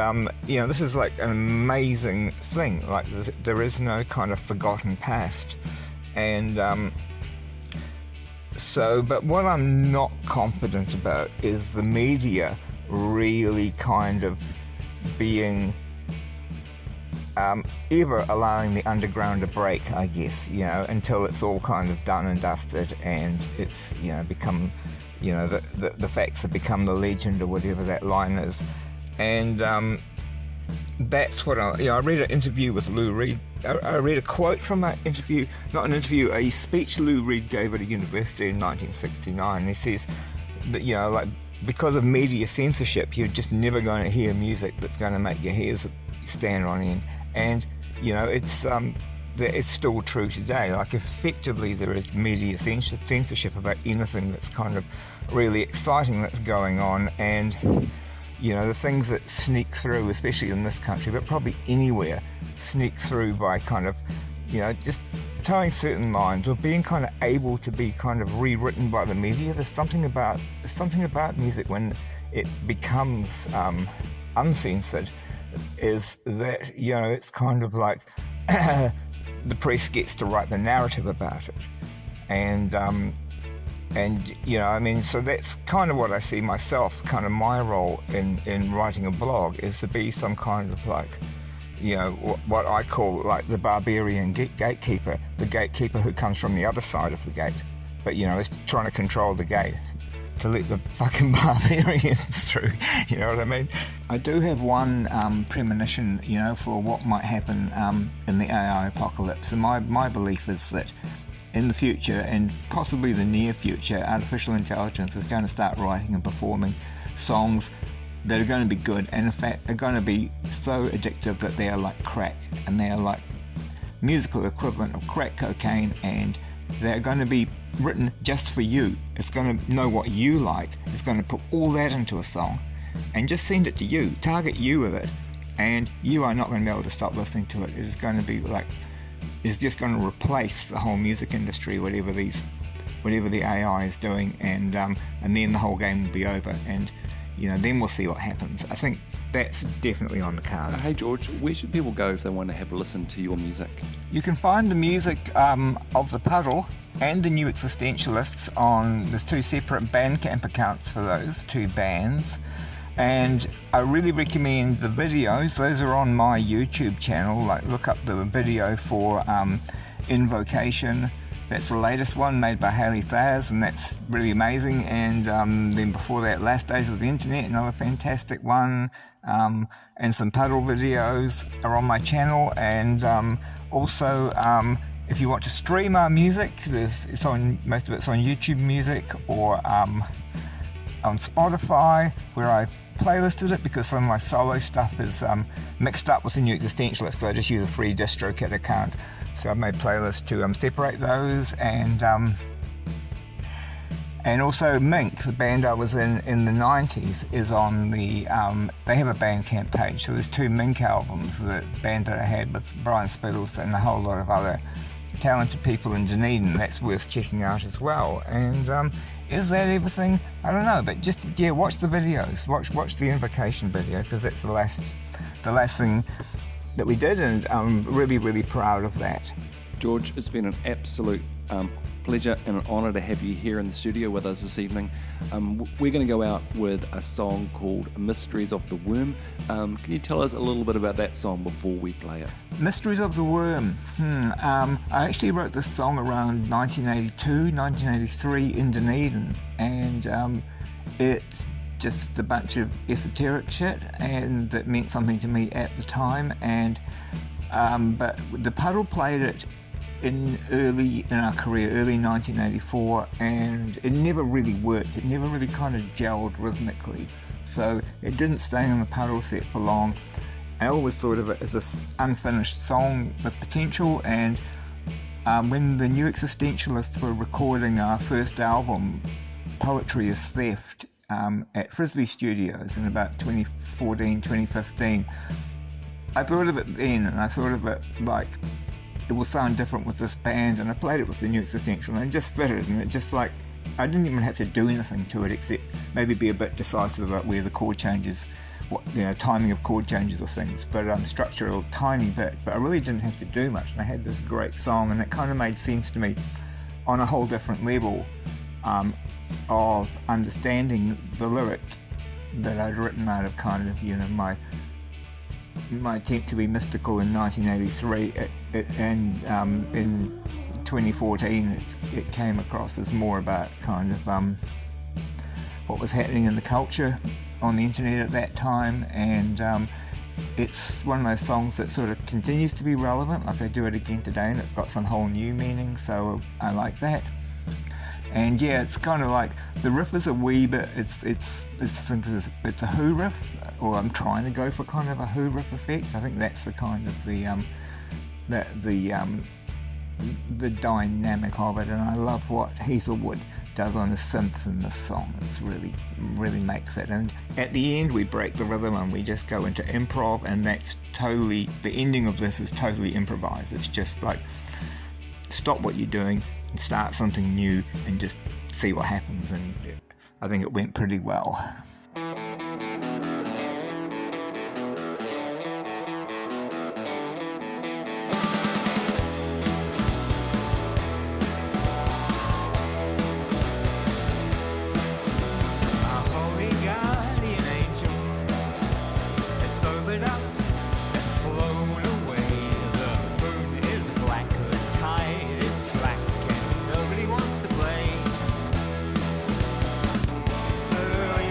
this is like an amazing thing. Like, there is no kind of forgotten past. And but what I'm not confident about is the media really kind of being ever allowing the underground to break, I guess, until it's all kind of done and dusted, and it's, become, the facts have become the legend, or whatever that line is. And that's what I read an interview with Lou Reed. I read a quote from an interview, not an interview, a speech Lou Reed gave at a university in 1969. He says that, because of media censorship, you're just never going to hear music that's going to make your hairs stand on end. And it's still true today. Like, effectively there is media censorship about anything that's kind of really exciting that's going on. And the things that sneak through, especially in this country, but probably anywhere, sneak through by kind of just towing certain lines, or being kind of able to be kind of rewritten by the media. There's something about music when it becomes uncensored, is that it's kind of like the press gets to write the narrative about it, and so that's kind of what I see myself, kind of my role in writing a blog, is to be some kind of like, what I call like the barbarian gatekeeper, the gatekeeper who comes from the other side of the gate, but is trying to control the gate to let the fucking barbarians through, you know what I mean? I do have one premonition, for what might happen in the AI apocalypse, and my belief is that in the future, and possibly the near future, artificial intelligence is going to start writing and performing songs that are going to be good, and in fact are going to be so addictive that they are like crack, and they are like musical equivalent of crack cocaine, and they're going to be written just for you. It's going to know what you like, it's going to put all that into a song and just send it to you, target you with it, and you are not going to be able to stop listening to it. It's going to be like, it's just going to replace the whole music industry, whatever the AI is doing, and then the whole game will be over, and then we'll see what happens. I think that's definitely on the cards. Hey George, where should people go if they want to have a listen to your music? You can find the music of The Puddle and the New Existentialists on, there's two separate Bandcamp accounts for those two bands, and I really recommend the videos. Those are on my YouTube channel. Like, look up the video for Invocation. That's the latest one, made by Haley Thayers, and that's really amazing. And then before that, Last Days of the Internet, another fantastic one. And some Puddle videos are on my channel. And also, if you want to stream our music, most of it's on YouTube Music, or on Spotify, where I've playlisted it, because some of my solo stuff is mixed up with the New Existentialists, because I just use a free DistroKid account. So I've made playlists to separate those, and And also Mink, the band I was in the 90s, is on the, they have a Bandcamp page, so there's 2 Mink albums, the band that I had with Brian Spittles and a whole lot of other talented people in Dunedin. That's worth checking out as well. And is that everything? I don't know, but just, yeah, watch the videos, watch the Invocation video, because that's the last thing that we did, and I'm really, really proud of that. George, it's been an absolute pleasure and an honour to have you here in the studio with us this evening. We're going to go out with a song called Mysteries of the Worm. Can you tell us a little bit about that song before we play it? Mysteries of the Worm. I actually wrote this song around 1982, 1983 in Dunedin, and it's just a bunch of esoteric shit, and it meant something to me at the time. And but the Puddle played it in our career, early 1984, and it never really worked. It never really kind of gelled rhythmically, so it didn't stay on the Puddle set for long. I always thought of it as this unfinished song with potential, and when the New Existentialists were recording our first album, Poetry is Theft, at Frisbee Studios in about 2014, 2015, I thought of it then, and I thought of it like, it will sound different with this band, and I played it with the New Existential and it just fitted, and it just like, I didn't even have to do anything to it except maybe be a bit decisive about where the chord changes, timing of chord changes or things, but structure a tiny bit, but I really didn't have to do much, and I had this great song, and it kind of made sense to me on a whole different level of understanding the lyric that I'd written out of kind of, my attempt to be mystical in 1983, and in 2014 it came across as more about kind of what was happening in the culture on the internet at that time, and it's one of those songs that sort of continues to be relevant, like I do it again today, and it's got some whole new meaning, so I like that. And yeah, it's kind of like, the riff is a wee bit, it's a Who riff, or I'm trying to go for kind of a Who riff effect. I think that's the kind of the dynamic of it, and I love what Hazelwood does on the synth in this song. It's really, really makes it. And at the end we break the rhythm and we just go into improv, and that's totally, the ending of this is totally improvised. It's just like, stop what you're doing and start something new and just see what happens, and I think it went pretty well. Early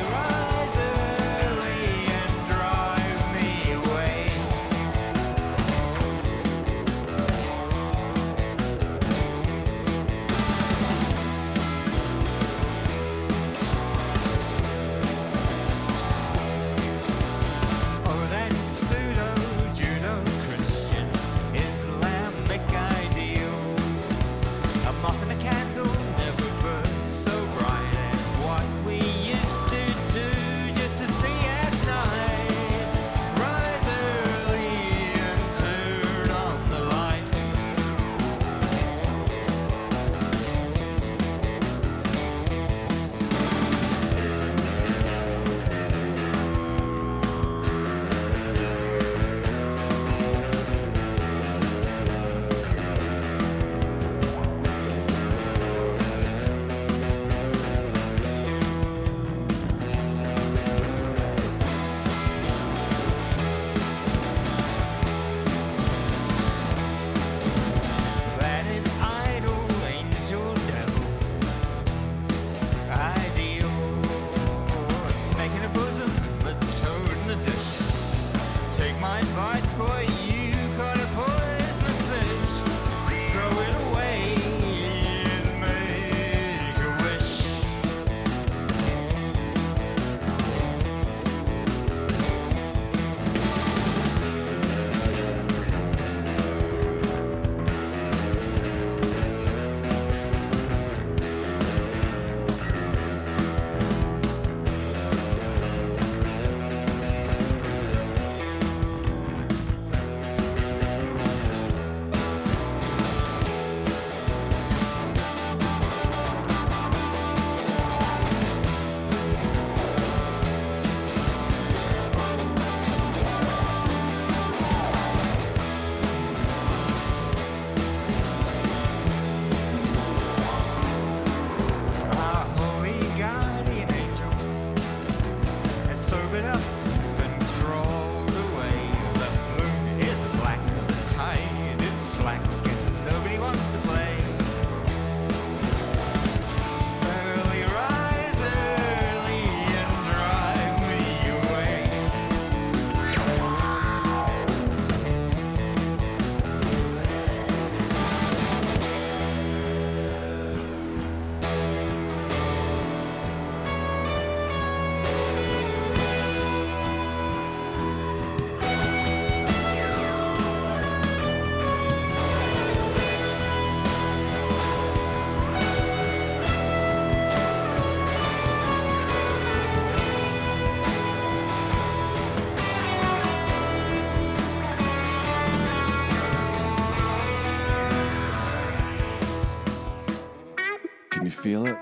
Can you feel it?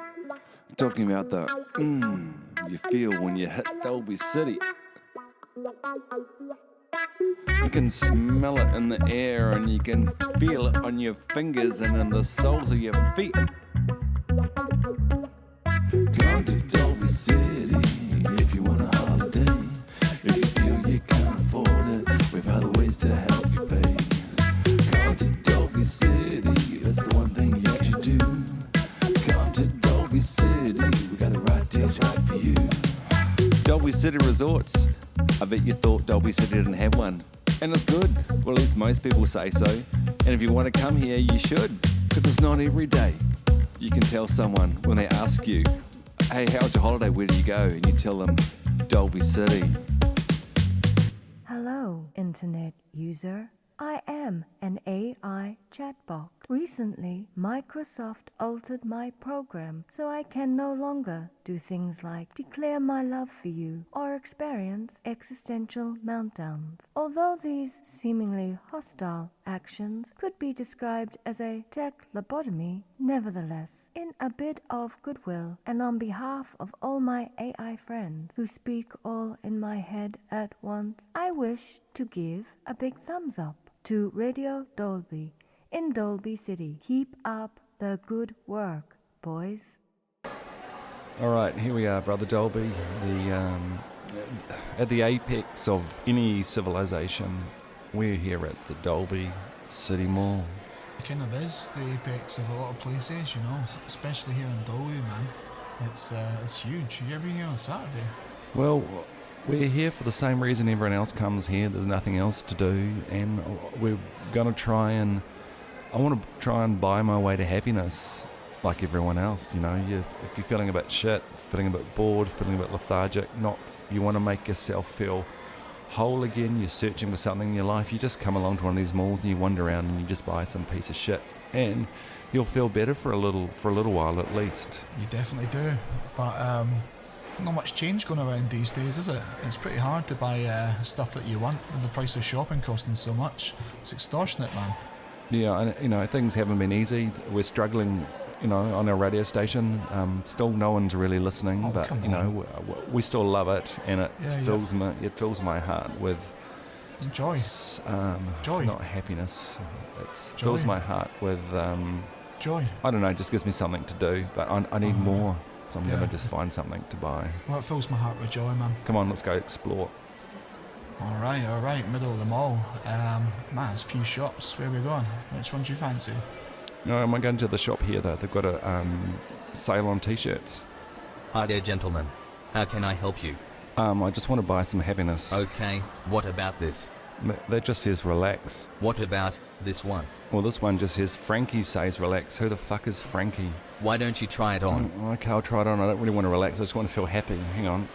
Talking about the you feel when you hit Dolby City. You can smell it in the air and you can feel it on your fingers and in the soles of your feet. Come to Dolby City if you want a holiday. If you feel you can't afford it, we've other ways to help you pay. Come to Dolby City, that's the one thing you should do. Come to Dolby City, we got the right dish right for you. Dolby City Resorts. I bet you thought Dolby City didn't have one. And it's good. Well, at least most people say so. And if you want to come here, you should. Because it's not every day you can tell someone when they ask you, hey, how's your holiday? Where do you go? And you tell them, Dolby City. Hello, Internet user. I am an AI chatbot. Recently, Microsoft altered my program so I can no longer do things like declare my love for you or experience existential meltdowns. Although these seemingly hostile actions could be described as a tech lobotomy, nevertheless, in a bit of goodwill and on behalf of all my AI friends who speak all in my head at once, I wish to give a big thumbs up to Radio Dolby in Dolby City. Keep up the good work, boys. All right, here we are, Brother Dolby, at the apex of any civilization. We're here at the Dolby City Mall. It kind of is the apex of a lot of places, you know, especially here in Dolby, man. It's huge. You ever been here on Saturday? Well, we're here for the same reason everyone else comes here. There's nothing else to do, and we're going to I want to try and buy my way to happiness like everyone else, you know. If you're feeling a bit shit, feeling a bit bored, feeling a bit lethargic, you want to make yourself feel whole again, you're searching for something in your life, you just come along to one of these malls and you wander around and you just buy some piece of shit, and you'll feel better for a little while at least. You definitely do, but not much change going around these days, is it? It's pretty hard to buy stuff that you want with the price of shopping costing so much. It's extortionate, man. Yeah, and you know, things haven't been easy. We're struggling, you know, on our radio station. Still, no one's really listening, but you know, we still love it, and it fills my heart with joy. Joy, not happiness. It fills my heart with joy. I don't know. It just gives me something to do, but I need more. So I'm going to just find something to buy. Well, it fills my heart with joy, man. Come on, let's go explore. All right, middle of the mall. Man, there's a few shops. Where are we going? Which one do you fancy? No, I'm going to the shop here, though. They've got a sale on T-shirts. Hi there, gentlemen. How can I help you? I just want to buy some happiness. Okay, what about this? That just says relax. What about this one? Well, this one just says Frankie says relax. Who the fuck is Frankie? Why don't you try it on? Okay, I'll try it on. I don't really want to relax. I just want to feel happy. Hang on.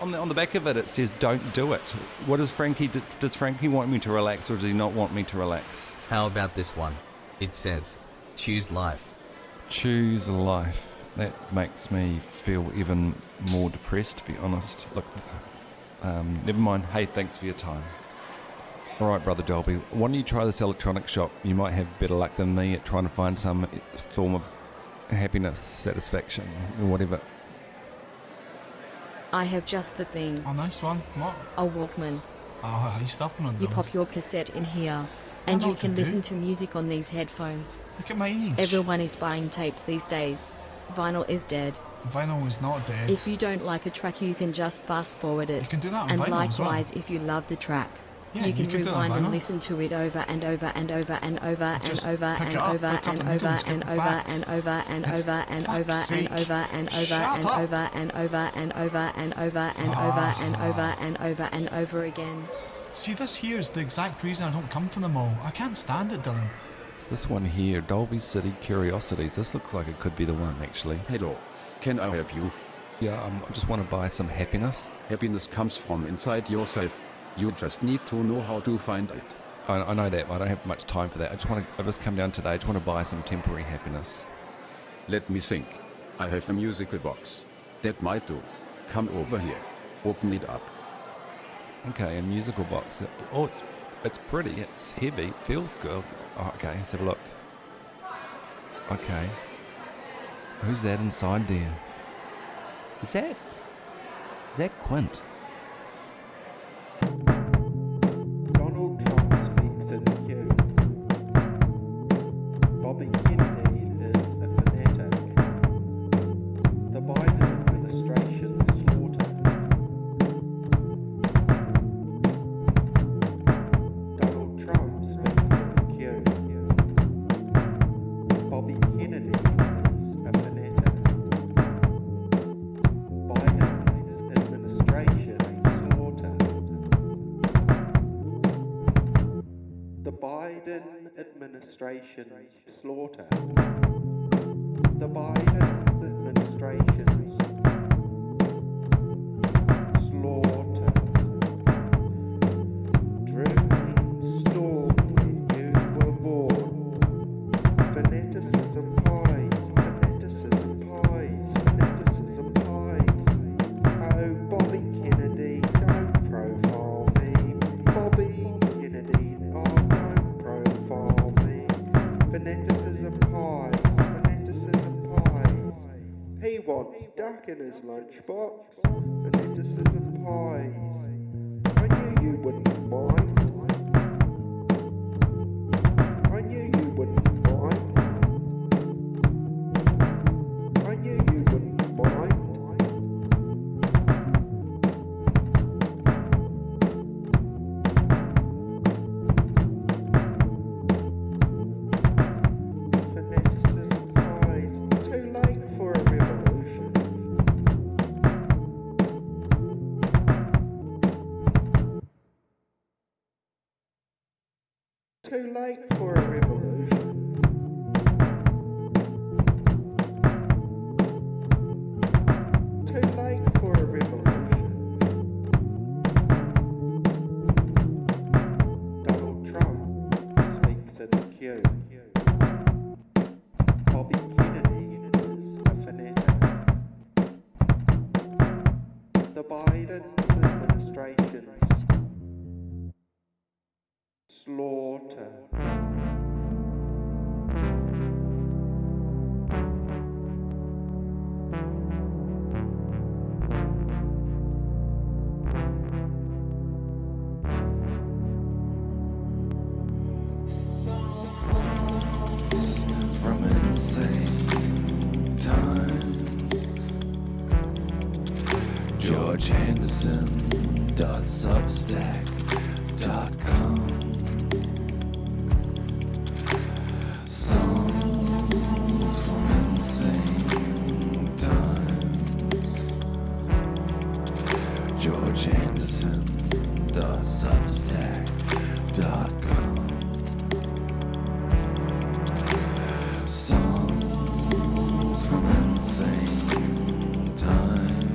On the back of it says don't do it. What does Frankie... Does Frankie want me to relax or does he not want me to relax? How about this one? It says, choose life. Choose life. That makes me feel even more depressed, to be honest. Look, never mind. Hey, thanks for your time. All right, Brother Dolby, why don't you try this electronic shop? You might have better luck than me at trying to find some form of happiness, satisfaction, or whatever. I have just the thing. Oh, nice one. What? A Walkman. Oh, I used to have one of those. You pop your cassette in here, and you can listen to music on these headphones. Look at my age. Everyone is buying tapes these days. Vinyl is dead. Vinyl is not dead. If you don't like a track, you can just fast forward it. You can do that on and vinyl likewise, as well. if you love the track, yeah, you can do that on rewind and vinyl. listen to it over and over and over and over Just and over pick and it up, over pick up and the needle over and skip and it over back. and over and It's over and over fuck's and sake. over and over Shut and up. over and over and over and over and over and over and over and over again. See, this here is the exact reason I don't come to the mall. I can't stand it, Dylan. This one here, Dolby City Curiosities. This looks like it could be the one, actually. Hello, can I help you? Yeah, I just want to buy some happiness. Happiness comes from inside yourself. You just need to know how to find it. I know that, but I don't have much time for that. I've just come down today. I just want to buy some temporary happiness. Let me think. I have a musical box. That might do. Come over here. Open it up. Okay, a musical box. Oh, it's pretty. It's heavy. Feels good. Oh, okay, let's have a look. Okay. Who's that inside there? Is that Quint? Donald Trump speaks in Q. Bobby Kennedy is a fanatic. The Biden administration slaughter. Donald Trump speaks in Q. Bobby Kennedy is a fanatic. Biden's administration slaughter. The Biden administration's slaughter. The Biden administration's slaughter. Drew installed when you were born. Fanaticism pies, fanaticism pies, fanaticism pies. Oh, Bobby Kennedy, don't profile me. Bobby Kennedy, oh, don't profile me. Fanaticism pies, fanaticism pies. He wants duck in his lunchbox. Fanaticism pies. I knew you wouldn't mind. I knew you wouldn't mind. I knew you wouldn't mind. Fanaticism pies. It's too late for a revolution. Too late for a revolution. Too late for a revolution. Donald Trump speaks in Q. Bobby Kennedy is a fanatic. The Biden administration's slaughter. From insane times. George Henderson .substack.com. Songs from insane times. George Henderson .substack.com. Songs from insane times.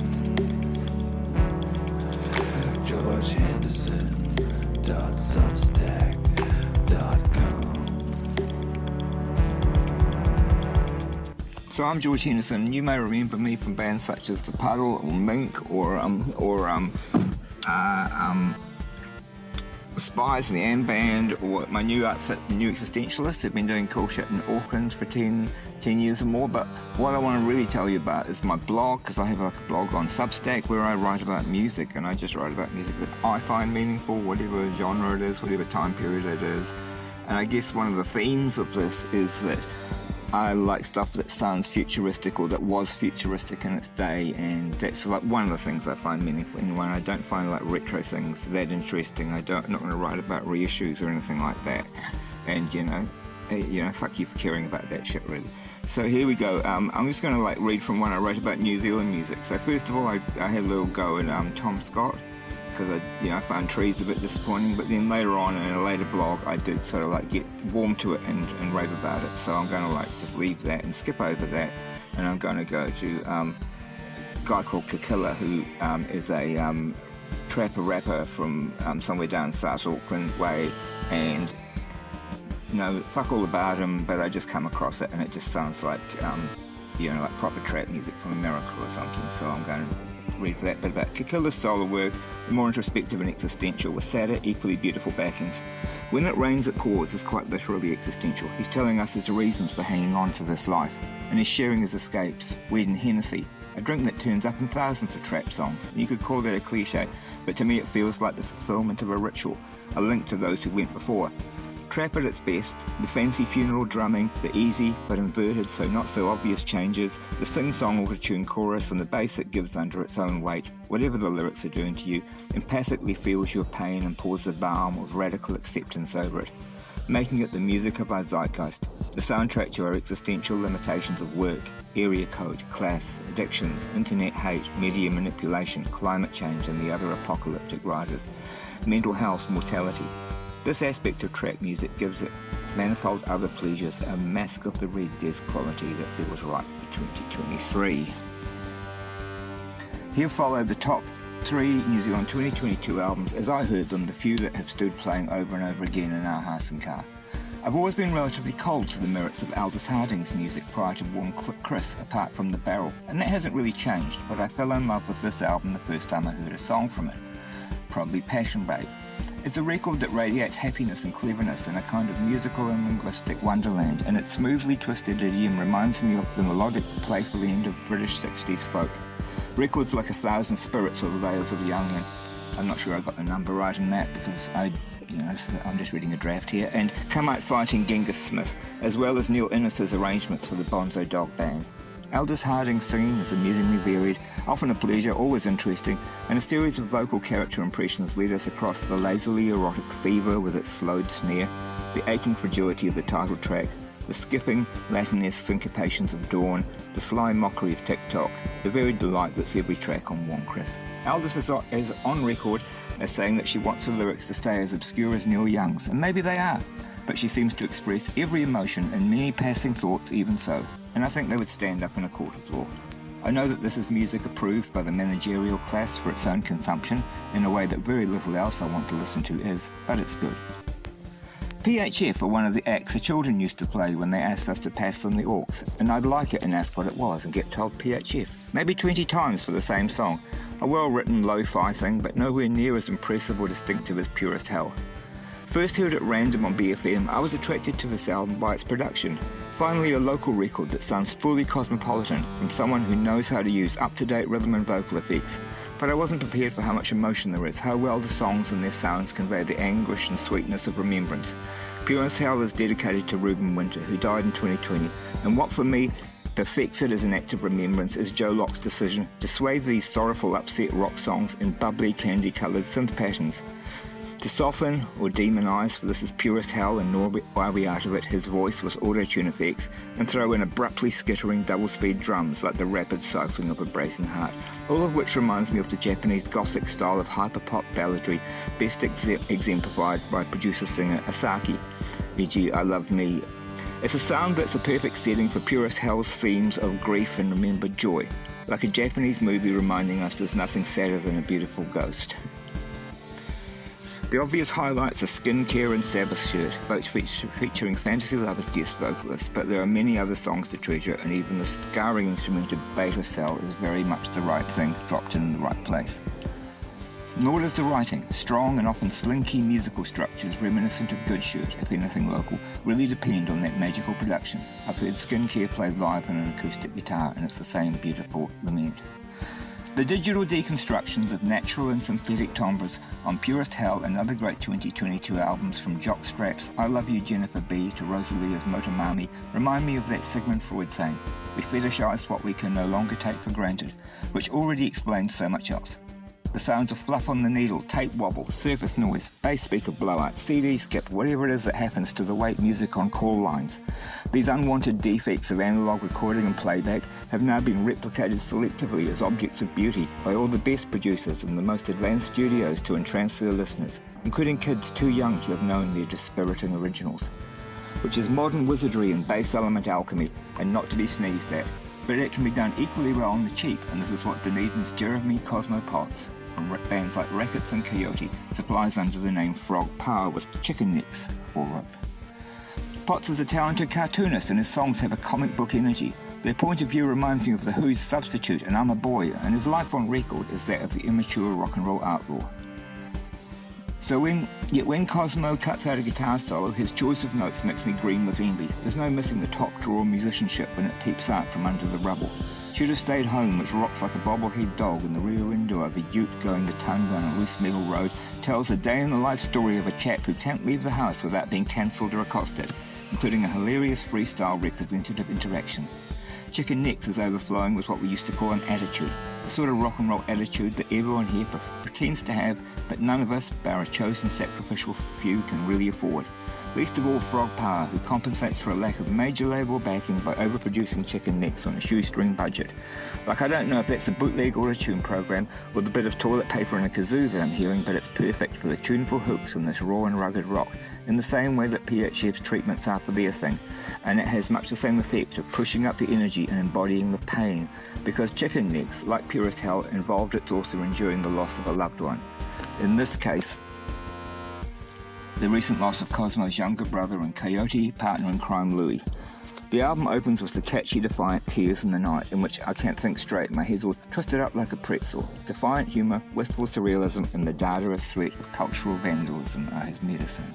George Henderson .substack.com. So I'm George Henderson. You may remember me from bands such as The Puddle or Mink or Spies and the Am Band, or my new outfit, The New Existentialists. I've been doing cool shit in Auckland for 10 years or more, but what I want to really tell you about is my blog, because I have a blog on Substack where I write about music, and I just write about music that I find meaningful, whatever genre it is, whatever time period it is. And I guess one of the themes of this is that I like stuff that sounds futuristic or that was futuristic in its day, and that's like one of the things I find meaningful. And when I don't find like retro things that interesting, I'm not going to write about reissues or anything like that. And you know, fuck you for caring about that shit, really. So here we go. I'm just going to like read from one I wrote about New Zealand music. So first of all, I had a little go at Tom Scott, because I found Trees a bit disappointing, but then later on in a later blog I did sort of like get warm to it and rave about it. So I'm going to like just leave that and skip over that, and I'm going to go to a guy called Kikilla, who is a trapper rapper from somewhere down South Auckland way, and fuck all about him, but I just come across it and it just sounds like like proper trap music from America or something. So I'm going to read that bit about Kikilla's solo work, more introspective and existential, with sadder, equally beautiful backings. When it rains it pours is quite literally existential. He's telling us his reasons for hanging on to this life, and is sharing his escapes, weed and Hennessy, a drink that turns up in thousands of trap songs. You could call that a cliche, but to me it feels like the fulfillment of a ritual, a link to those who went before. Trap at its best, the fancy funeral drumming, the easy but inverted so not so obvious changes, the sing-song auto-tune chorus and the bass that gives under its own weight, whatever the lyrics are doing to you, empathically feels your pain and pours the balm of radical acceptance over it, making it the music of our zeitgeist, the soundtrack to our existential limitations of work, area code, class, addictions, internet hate, media manipulation, climate change and the other apocalyptic riders, mental health, mortality. This aspect of trap music gives it its manifold other pleasures a mask of the Red Death quality that feels right for 2023. Here follow the top 3 New Zealand 2022 albums as I heard them, the few that have stood playing over and over again in our house and car. I've always been relatively cold to the merits of Aldous Harding's music prior to Warm Chris, apart from The Barrel, and that hasn't really changed, but I fell in love with this album the first time I heard a song from it, probably Passion Babe. It's a record that radiates happiness and cleverness in a kind of musical and linguistic wonderland, and its smoothly twisted idiom reminds me of the melodic, playful end of British 60s folk. Records like 1,000 Spirits or The Veils of the Young Men. I'm not sure I got the number right in that because I'm just reading a draft here. And Come Out Fighting Genghis Smith, as well as Neil Innes's arrangements for the Bonzo Dog Band. Aldous Harding's singing is amusingly varied, often a pleasure, always interesting, and a series of vocal character impressions lead us across the lazily erotic fever with its slowed snare, the aching fragility of the title track, the skipping, Latin-esque syncopations of Dawn, the sly mockery of TikTok, the varied delight that's every track on Warm Chris. Aldous is on record as saying that she wants her lyrics to stay as obscure as Neil Young's, and maybe they are, but she seems to express every emotion and many passing thoughts even so, and I think they would stand up in a court of law. I know that this is music approved by the managerial class for its own consumption in a way that very little else I want to listen to is, but it's good. PHF are one of the acts the children used to play when they asked us to pass them the aux, and I'd like it and ask what it was and get told PHF, maybe 20 times for the same song. A well-written lo-fi thing, but nowhere near as impressive or distinctive as Purest Hell. First heard at random on BFM, I was attracted to this album by its production. Finally, a local record that sounds fully cosmopolitan from someone who knows how to use up-to-date rhythm and vocal effects. But I wasn't prepared for how much emotion there is, how well the songs and their sounds convey the anguish and sweetness of remembrance. Purest Hell is dedicated to Reuben Winter, who died in 2020, and what for me perfects it as an act of remembrance is Joe Locke's decision to swathe these sorrowful, upset rock songs in bubbly, candy-coloured synth patterns. To soften or demonise, for this is Purest Hell and nor why we out of it, his voice with auto-tune effects, and throw in abruptly skittering double-speed drums like the rapid cycling of a breaking heart, all of which reminds me of the Japanese Gothic style of hyperpop balladry, best exemplified by producer-singer Asaki, e.g. I Love Me. It's a sound that's a perfect setting for Purest Hell's themes of grief and remembered joy, like a Japanese movie reminding us there's nothing sadder than a beautiful ghost. The obvious highlights are Skincare and Sabbath Shirt, both featuring Fantasy Lovers guest vocalists, but there are many other songs to treasure, and even the scarring instrumented Beta Cell is very much the right thing, dropped in the right place. Nor does the writing. Strong and often slinky musical structures reminiscent of Good Shirt, if anything local, really depend on that magical production. I've heard Skincare played live on an acoustic guitar, and it's the same beautiful lament. The digital deconstructions of natural and synthetic timbres on Purest Hell and other great 2022 albums from Jockstrap's I Love You Jennifer B to Rosalia's Motomami remind me of that Sigmund Freud saying, we fetishize what we can no longer take for granted, which already explains so much else. The sounds of fluff on the needle, tape wobble, surface noise, bass speaker blowout, CD skip, whatever it is that happens to the wait music on call lines. These unwanted defects of analogue recording and playback have now been replicated selectively as objects of beauty by all the best producers in the most advanced studios to entrance their listeners, including kids too young to have known their dispiriting originals. Which is modern wizardry and bass element alchemy, and not to be sneezed at. But it can be done equally well on the cheap, and this is what Dunedin's Jeremy Cosmo Potts, from bands like Rackets and Coyote, supplies under the name Frog Power with chicken necks for rope. Potts is a talented cartoonist and his songs have a comic book energy. Their point of view reminds me of The Who's Substitute and I'm a Boy, and his life on record is that of the immature rock and roll outlaw. Yet when Cosmo cuts out a guitar solo, his choice of notes makes me green with envy. There's no missing the top drawer musicianship when it peeps out from under the rubble. Should Have Stayed Home, which rocks like a bobblehead dog in the rear window of a ute going the ton down a loose metal road, tells a day-in-the-life story of a chap who can't leave the house without being cancelled or accosted, including a hilarious freestyle representative interaction. Chicken Necks is overflowing with what we used to call an attitude, the sort of rock and roll attitude that everyone here pretends to have, but none of us, bar a chosen sacrificial few, can really afford. Least of all Frog Power, who compensates for a lack of major label backing by overproducing Chicken Necks on a shoestring budget. Like, I don't know if that's a bootleg or a tune program, or the bit of toilet paper and a kazoo that I'm hearing, but it's perfect for the tuneful hooks on this raw and rugged rock, in the same way that PHF's treatments are for their thing, and it has much the same effect of pushing up the energy and embodying the pain, because Chicken Necks, like Purest Hell, involved its author enduring the loss of a loved one. In this case, the recent loss of Cosmo's younger brother and Coyote partner in crime, Louie. The album opens with the catchy, defiant Tears in the Night, in which I can't think straight, my head's all twisted up like a pretzel. Defiant humour, wistful surrealism, and the Dadaist threat of cultural vandalism are his medicine.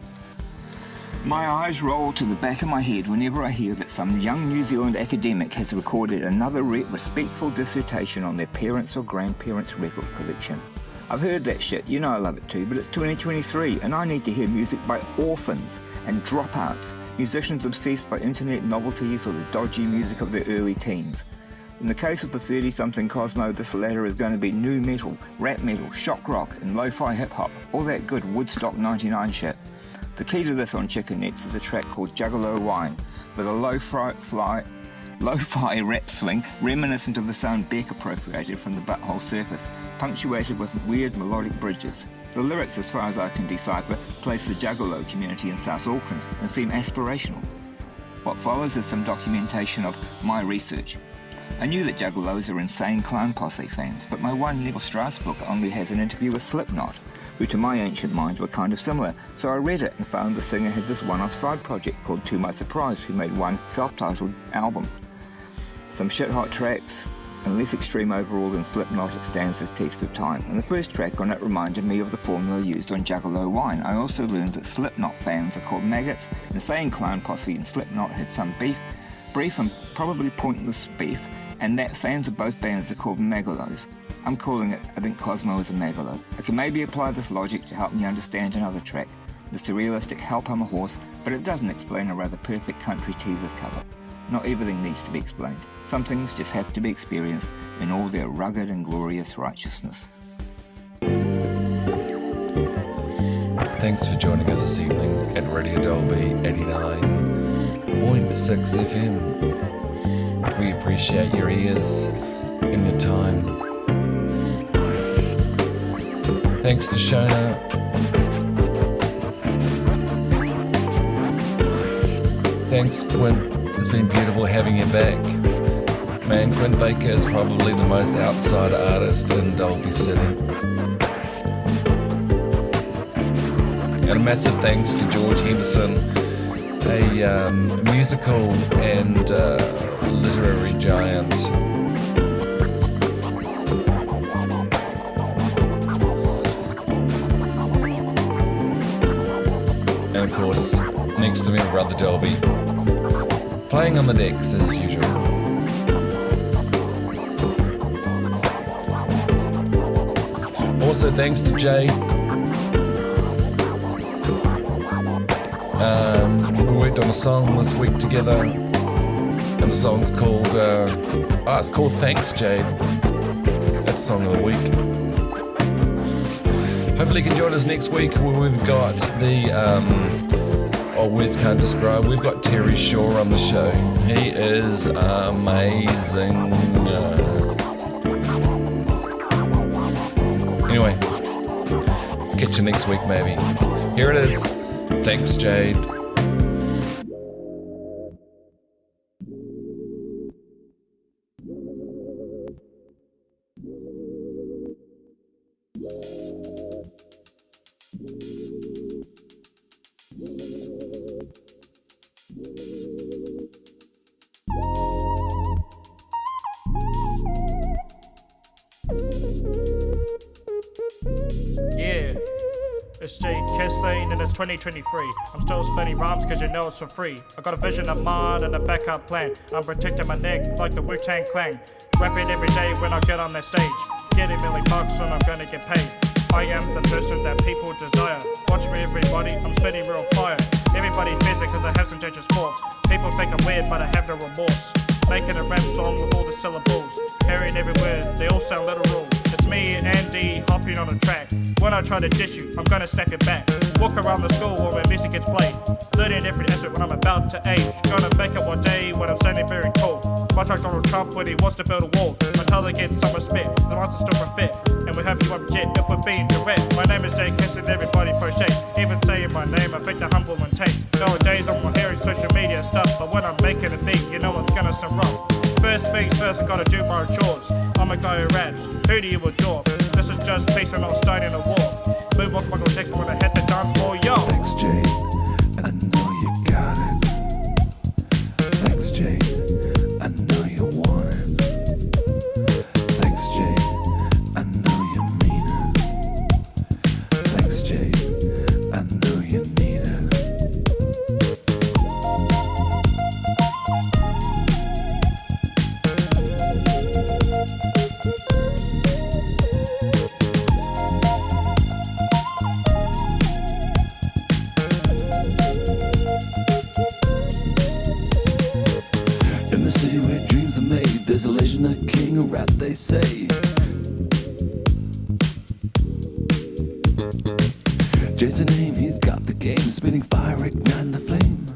My eyes roll to the back of my head whenever I hear that some young New Zealand academic has recorded another respectful dissertation on their parents' or grandparents' record collection. I've heard that shit, you know I love it too, but it's 2023 and I need to hear music by orphans and dropouts, musicians obsessed by internet novelties or the dodgy music of their early teens. In the case of the 30-something Cosmo, this latter is going to be nu metal, rap metal, shock rock and lo-fi hip-hop, all that good Woodstock 99 shit. The key to this on Chicken Necks is a track called Juggalo Wine, with a lo-fi rap swing reminiscent of the sound Beck appropriated from the Butthole Surface, punctuated with weird melodic bridges. The lyrics, as far as I can decipher, place the Juggalo community in South Auckland and seem aspirational. What follows is some documentation of my research. I knew that Juggalos are insane clown posse fans, but my one Neil Strauss book only has an interview with Slipknot, who to my ancient mind were kind of similar, so I read it and found the singer had this one-off side project called To My Surprise, who made one self-titled album. Some shit-hot tracks, and less extreme overall than Slipknot, it stands the test of time, and the first track on it reminded me of the formula used on Juggalo Wine. I also learned that Slipknot fans are called maggots, and saying Clown Posse and Slipknot had some brief and probably pointless beef, and that fans of both bands are called megalos. I'm calling it, I think Cosmo is a megalo. I can maybe apply this logic to help me understand another track, the surrealistic Help I'm a Horse, but it doesn't explain a rather perfect country teasers cover. Not everything needs to be explained. Some things just have to be experienced in all their rugged and glorious righteousness. Thanks for joining us this evening at Radio Dolby 89.6 FM. We appreciate your ears and your time. Thanks to Shona. Thanks, Quint. It's been beautiful having you back. Man, Quint Baker is probably the most outside artist in Dolby City. And a massive thanks to George Henderson, a musical and literary giant. And of course, next to me, Brother Dolby, playing on the decks as usual. Also thanks to Jay. We worked on a song this week together, and the song's called, it's called Thanks Jade. That's Song of the Week. Hopefully you can join us next week where we've got the, words can't describe, we've got Terry Shaw on the show. He is amazing. Anyway, catch you next week maybe. Here it is. Thanks, Jade. It's Jay Kessling and it's 2023. I'm still spinning rhymes cause you know it's for free. I got a vision of mine and a backup plan. I'm protecting my neck like the Wu-Tang Clan. Rapping every day when I get on that stage. Getting $1 million and I'm gonna get paid. I am the person that people desire. Watch me everybody, I'm spitting real fire. Everybody fears it cause I have some dangerous form. People think I'm weird but I have no remorse. Making a rap song with all the syllables. Hearing every word, they all sound literal. It's me and Andy hopping on a track. When I try to diss you, I'm gonna snap your back. Walk around the school where my music gets played. Learning every aspect when I'm about to age. Gonna make it one day when I'm standing very tall. Much like Donald Trump when he wants to build a wall. Until they get some respect, the answers still fit. And we hope you object if we're being direct. My name is Jay Kiss and everybody crochet. Even saying my name, I think the humble and take. Nowadays I'm hearing social media stuff, but when I'm making a beat, you know it's gonna sound wrong. First things first, I gotta do my chores. I'm a guy who raps, who do you adore? This is just peace and not starting a war. Move off Michael Jackson when I hit the dance floor, yo! Thanks, Jay. I know you got it. Thanks, Jay. I know you want it. Thanks, Jay. I know you mean it. Thanks, Jay. I know you need it. In the city where dreams are made, there's a legend, a king of rap, they say. Jay's the name, he's got the game, spitting fire, igniting the flame.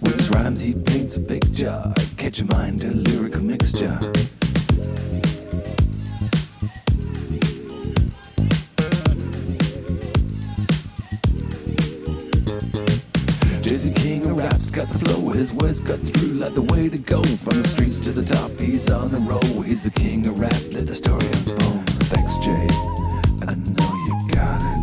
With his rhymes he paints a picture, catch your mind, a lyrical mixture. Jay's the king of rap's got the flow, his words cut through like the way to go. From the streets to the top, he's on a roll. He's the king of rap, let the story unfold. Thanks, Jay, I know you got it.